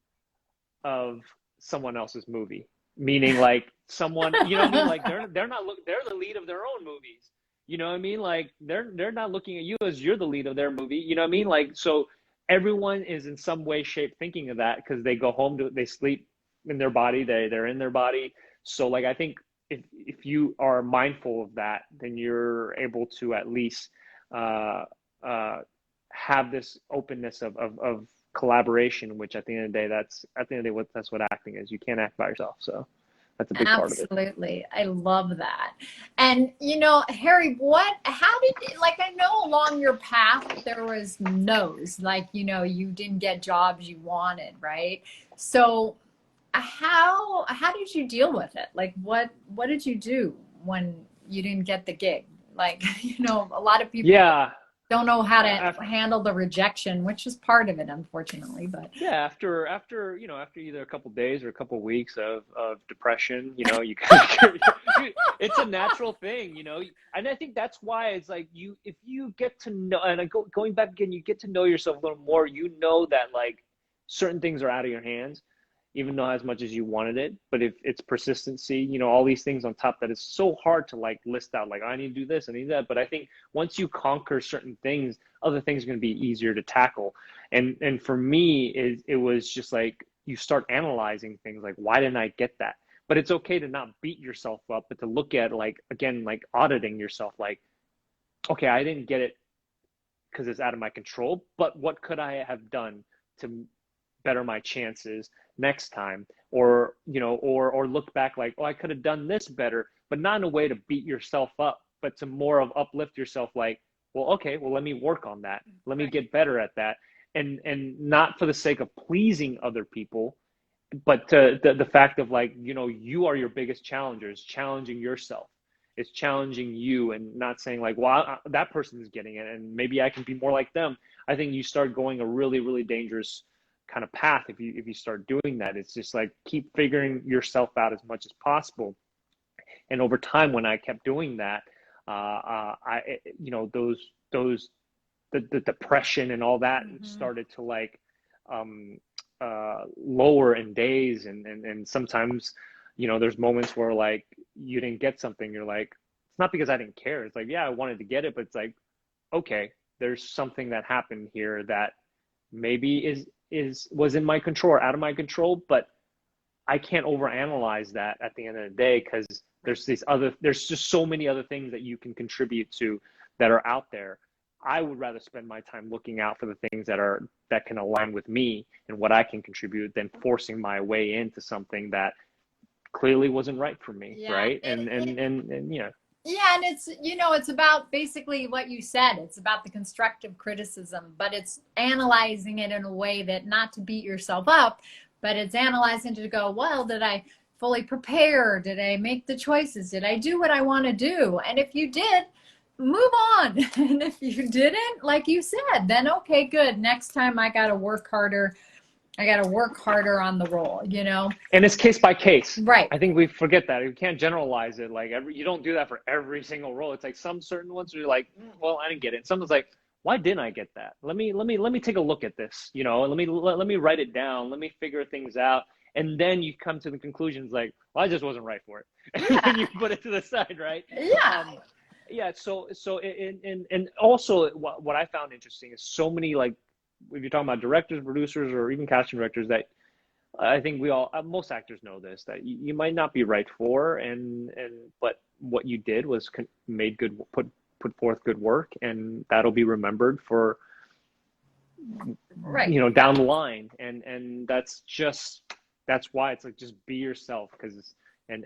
of someone else's movie. Meaning, like, someone, you know what I mean? Like, they're not they're the lead of their own movies. You know what I mean? Like, they're not looking at you as you're the lead of their movie. You know what I mean? Like, so everyone is in some way, shape thinking of that, because they go home they sleep in their body, they're in their body. So like, I think if you are mindful of that, then you're able to at least uh, uh, have this openness of collaboration, which at the end of the day, that's what acting is. You can't act by yourself, so that's a big part of it. Absolutely. I love that. And Harry, how did, like, I know along your path there was no's, like, you didn't get jobs you wanted, right? So how did you deal with it? Like, what did you do when you didn't get the gig? Like, a lot of people Yeah. don't know how to After, handle the rejection, which is part of it, unfortunately, but yeah, after either a couple days or a couple weeks of depression, it's a natural thing, and I think that's why it's like, if you get to know, and going back again, you get to know yourself a little more, that like certain things are out of your hands, even though as much as you wanted it. But if it's persistency, all these things on top, that is so hard to like list out, like, I need to do this, I need that. But I think once you conquer certain things, other things are going to be easier to tackle. And for me, it was just like, you start analyzing things like, why didn't I get that? But it's okay to not beat yourself up, but to look at, like, again, like auditing yourself, like, okay, I didn't get it because it's out of my control, but what could I have done to better my chances next time? Or or look back like, oh, I could have done this better, but not in a way to beat yourself up, but to more of uplift yourself, like, well, okay, well, let me work on that, let me right. get better at that. and not for the sake of pleasing other people, but the fact of like, you are your biggest challenger. Is challenging yourself. It's challenging you, and not saying like, well, that person is getting it and maybe I can be more like them. I think you start going a really, really dangerous kind of path if you start doing that. It's just like keep figuring yourself out as much as possible. And over time, when I kept doing that, those the depression and all that Mm-hmm. started to like um, lower in days, and sometimes there's moments where like you didn't get something, you're like, it's not because I didn't care, it's like, yeah, I wanted to get it, but it's like, okay, there's something that happened here that maybe is was in my control or out of my control, but I can't overanalyze that at the end of the day, because there's just so many other things that you can contribute to that are out there. I would rather spend my time looking out for the things that can align with me and what I can contribute than forcing my way into something that clearly wasn't right for me, Yeah, right? And yeah, and it's about basically what you said. It's about the constructive criticism, but it's analyzing it in a way that not to beat yourself up, but it's analyzing to go, well, did I fully prepare? Did I make the choices? Did I do what I want to do? And if you did, move on. And if you didn't, like you said, then okay, good. Next time I got to work harder. I got to work harder on the role. and it's case by case. Right. I think we forget that. You can't generalize it. Like you don't do that for every single role. It's like some certain ones where you're like, well, I didn't get it. And someone's like, why didn't I get that? Let me take a look at this. Let me write it down. Let me figure things out. And then you come to the conclusions like, well, I just wasn't right for it. And then Yeah. you put it to the side, right? Yeah. Yeah. So and also what I found interesting is so many, like, if you're talking about directors, producers, or even casting directors, that I think we all, most actors know this, that you might not be right for, and but what you did was made good, put forth good work, and that'll be remembered for Right. down the line, and that's why it's like, just be yourself, because and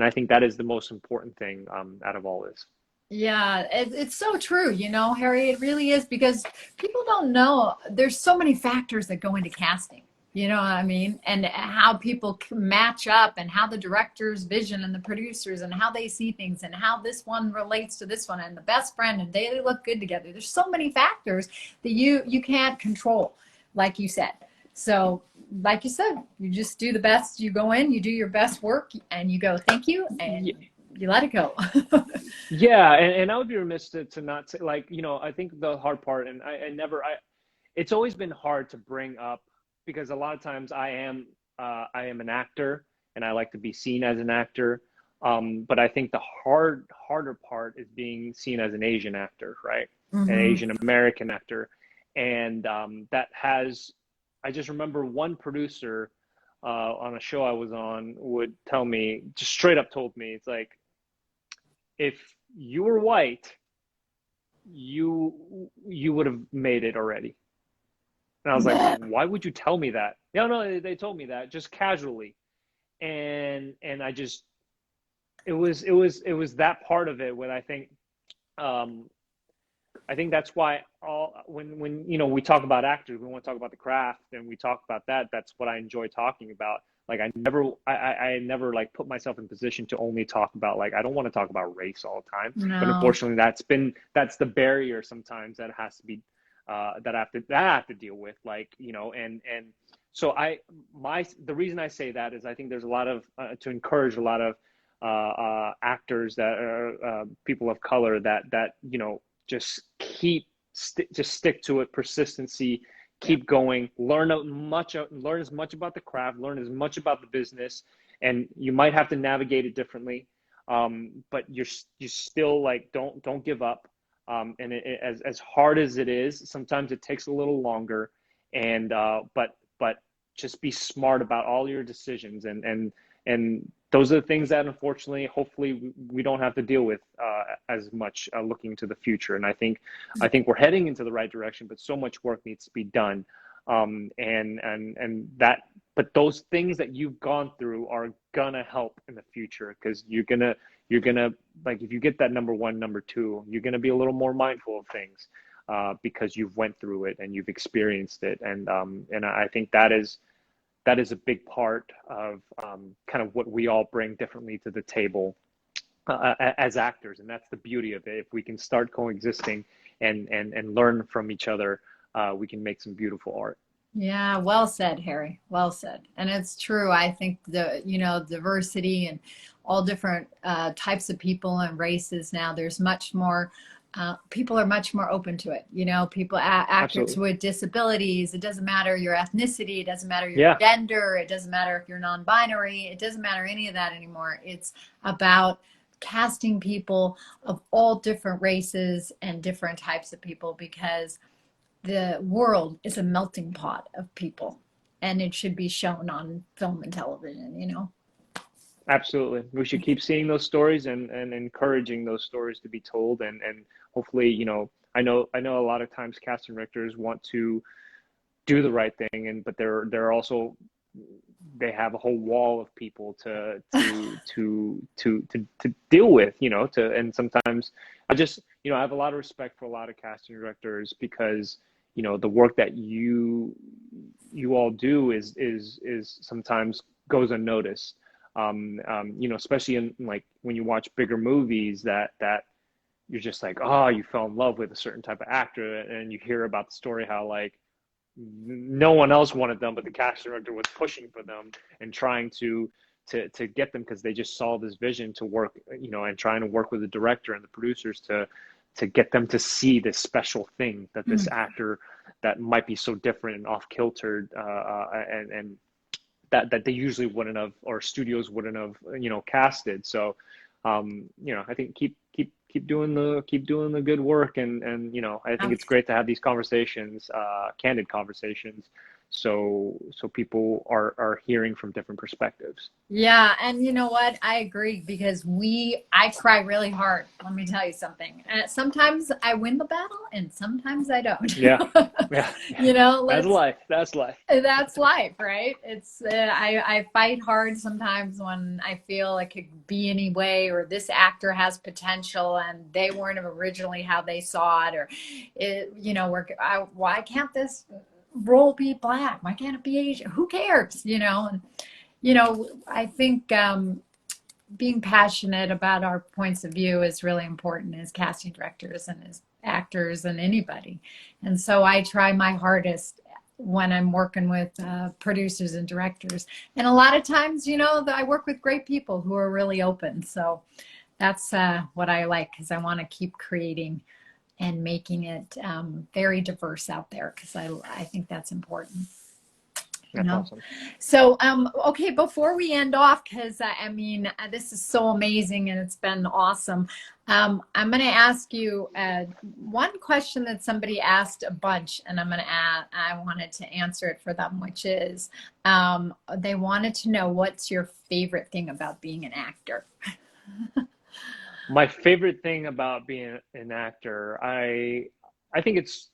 I think that is the most important thing out of all this. Yeah, it's so true, Harry. It really is because people don't know there's so many factors that go into casting. You know what I mean? And how people match up and how the director's vision and the producers and how they see things and how this one relates to this one and the best friend and they look good together. There's so many factors that you can't control, like you said. So, like you said, you just do the best. You go in, you do your best work, and you go, thank you, and you let it go. Yeah, and I would be remiss to not say, like, I think the hard part, and it's always been hard to bring up, because a lot of times I am an actor and I like to be seen as an actor. But I think the harder part is being seen as an Asian actor, right? An Hmm. Asian American actor. And I just remember one producer on a show I was on would tell me, just straight up told me, it's like, if you were white, you would have made it already. And I was like, why would you tell me that? No, no, they told me that just casually. And it was that part of it when um I think that's why when we talk about actors, we want to talk about the craft and we talk about that. That's what I enjoy talking about. Like I never like put myself in position to only talk about, like, I don't want to talk about race all the time. But No. unfortunately, that's the barrier sometimes that has to be that I have to deal with. Like, and so the reason I say that is I think there's a lot of to encourage a lot of actors that are people of color that just just stick to it, persistency, Yeah. keep going, learn as much about the craft, learn as much about the business, and you might have to navigate it differently, but you still, like, don't give up. And as hard as it is, sometimes it takes a little longer, and but just be smart about all your decisions, and those are the things that, unfortunately, hopefully, we don't have to deal with as much looking to the future. And I think we're heading into the right direction, but so much work needs to be done. But those things that you've gone through are gonna help in the future, because you're gonna, like, if you get that number one, number two, you're gonna be a little more mindful of things. because you've went through it and you've experienced it. And I think that is a big part of kind of what we all bring differently to the table as actors, and that's the beauty of it. If we can start coexisting and learn from each other, we can make some beautiful art. Yeah, well said, Harry. Well said. And it's true. I think diversity and all different types of people and races now, there's much more, people are much more open to it. People, actors Absolutely. with disabilities, it doesn't matter your ethnicity, it doesn't matter your Yeah, gender, it doesn't matter if you're non-binary, it doesn't matter any of that anymore. It's about casting people of all different races and different types of people because the world is a melting pot of people and it should be shown on film and television. absolutely. We should keep seeing those stories and encouraging those stories to be told, and hopefully, I know a lot of times casting directors want to do the right thing, but they're also, they have a whole wall of people to deal with, and sometimes I have a lot of respect for a lot of casting directors because the work that you all do is sometimes goes unnoticed. Especially in, like, when you watch bigger movies that you're just like, oh, you fell in love with a certain type of actor, and you hear about the story how, like, no one else wanted them, but the casting director was pushing for them and trying to get them because they just saw this vision to work, and trying to work with the director and the producers to get them to see this special thing that this actor that might be so different and off kiltered, and that they usually wouldn't have, or studios wouldn't have, casted. So, I think keep doing the good work, and I think it's great to have these conversations, candid conversations, so people are hearing from different perspectives. Yeah, and you know what? I agree because I try really hard. Let me tell you something. Sometimes I win the battle and sometimes I don't. Yeah, yeah, that's Let's life. That's life. That's life, right? It's I fight hard sometimes when I feel it could be any way, or this actor has potential and they weren't originally how they saw it, or why can't this role be black? Why can't it be Asian? Who cares? And I think being passionate about our points of view is really important as casting directors and as actors and anybody. And so I try my hardest when I'm working with producers and directors. And a lot of times, I work with great people who are really open. So that's what I like, because I want to keep creating and making it very diverse out there, because I think that's important. That's awesome. So, okay, before we end off, because this is so amazing and it's been awesome. I'm going to ask you one question that somebody asked a bunch, and I wanted to answer it for them, which is they wanted to know, what's your favorite thing about being an actor? My favorite thing about being an actor, I think it's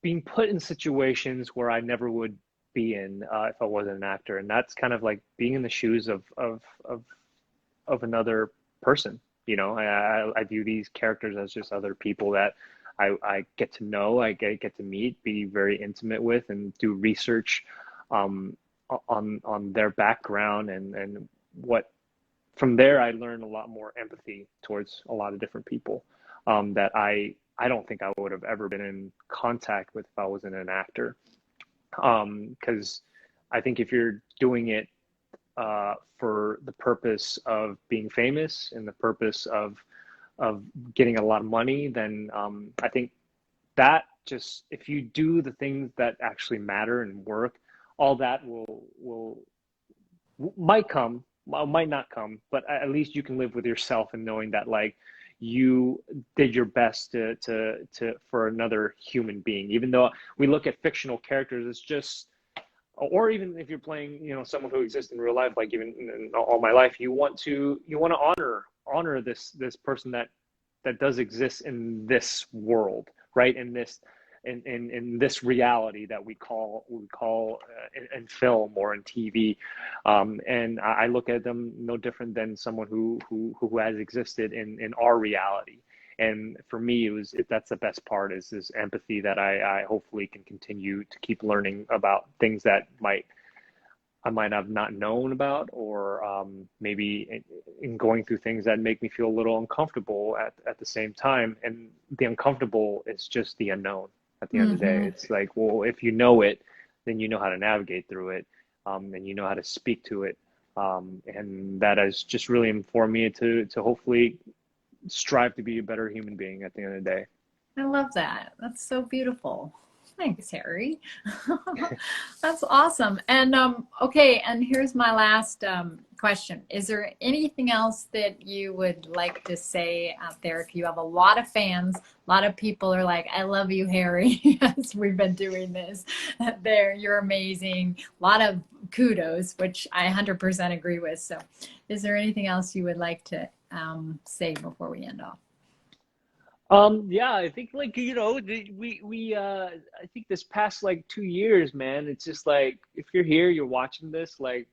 being put in situations where I never would be in, if I wasn't an actor, and that's kind of like being in the shoes of another person. I view these characters as just other people that I get to know, I get to meet, be very intimate with, and do research on their background, and what from there I learn a lot more empathy towards a lot of different people, that I don't think I would have ever been in contact with if I wasn't an actor. Because I think if you're doing it for the purpose of being famous and the purpose of getting a lot of money, then I think that, just if you do the things that actually matter and work, all that will might come, might not come, but at least you can live with yourself and knowing that, like, you did your best to for another human being. Even though we look at fictional characters, it's just, or even if you're playing, someone who exists in real life, like even in All My Life, you want to honor this person that does exist in this world, right? In this reality that we call in film or in TV, and I look at them no different than someone who has existed in our reality, And for me, that's the best part, is this empathy that I hopefully can continue to keep learning about things that I might have not known about, or maybe in going through things that make me feel a little uncomfortable at the same time. And the uncomfortable is just the unknown at the end of the day. Mm-hmm. It's like, well, if you know it, then you know how to navigate through it, and you know how to speak to it. And that has just really informed me to hopefully strive to be a better human being at the end of the day. I love that. That's so beautiful. Thanks, Harry. That's awesome. And okay, and here's my last question. Is there anything else that you would like to say out there? If you have a lot of fans, a lot of people are like, I love you, Harry. Yes, we've been doing this. There, you're amazing. A lot of kudos, which I 100% agree with. So is there anything else you would like to say before we end off? Yeah, I think, like, I think this past like 2 years, man, it's just like, if you're here, you're watching this, like,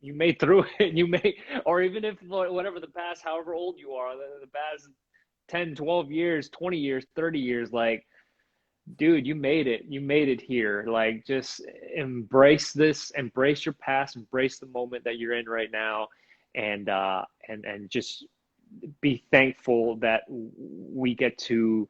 you made through it, or even if whatever the past, however old you are, the past 10, 12 years, 20 years, 30 years, like, dude, you made it here. Like, just embrace this, embrace your past, embrace the moment that you're in right now, and just be thankful that we get to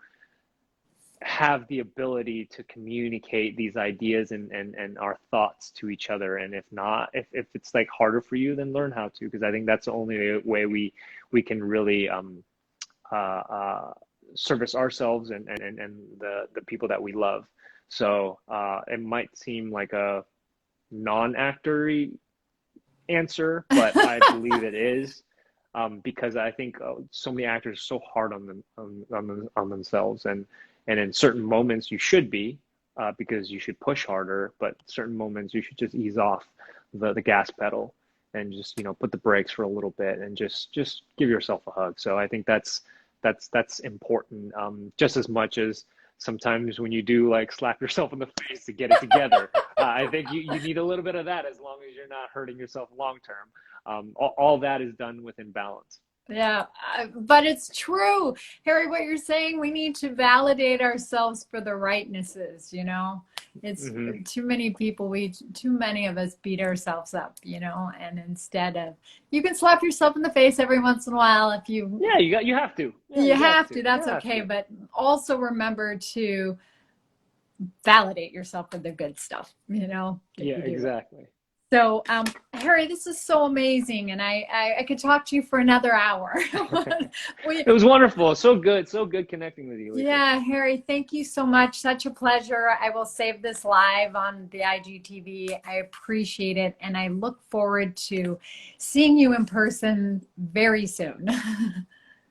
have the ability to communicate these ideas and our thoughts to each other. And if not, if it's like harder for you, then learn how to, because I think that's the only way we can really service ourselves and the people that we love. So it might seem like a non-actory answer, but I believe it is, because I think so many actors are so hard on themselves, and in certain moments you should be, because you should push harder, but certain moments you should just ease off the gas pedal and just, put the brakes for a little bit and just give yourself a hug. So I think that's important, just as much as sometimes when you do, like, slap yourself in the face to get it together. I think you need a little bit of that, as long as you're not hurting yourself long term. All that is done within balance. Yeah, but it's true, Harry, what you're saying. We need to validate ourselves for the rightnesses, It's Hmm. too many people, too many of us beat ourselves up, and instead of, you can slap yourself in the face every once in a while if you, Yeah, you have to. Yeah, you you got have to. to, You that's have okay. to. But also remember to validate yourself for the good stuff, that Yeah, you do. exactly. So, Harry, this is so amazing, and I could talk to you for another hour. we, It was wonderful. So good connecting with you, Lisa. yeah, Harry, thank you so much. Such a pleasure. I will save this live on the IGTV. I appreciate it, and I look forward to seeing you in person very soon.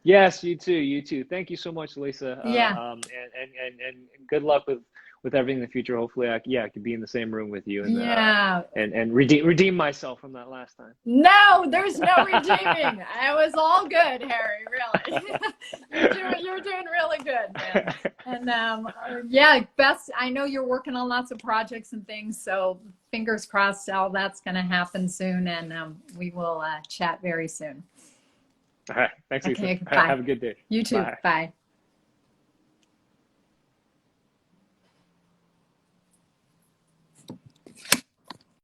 Yes, you too. You too. Thank you so much, Lisa. Yeah. And good luck with everything in the future. Hopefully, I could be in the same room with you, Yeah. and redeem myself from that last time. No, there's no redeeming. It was all good, Harry, really. You're doing really good, man. And yeah, best. I know you're working on lots of projects and things, so fingers crossed all that's going to happen soon, and we will chat very soon. All right. Thanks, Lisa. Okay, All right, bye. have a good day. You too. Bye. Bye.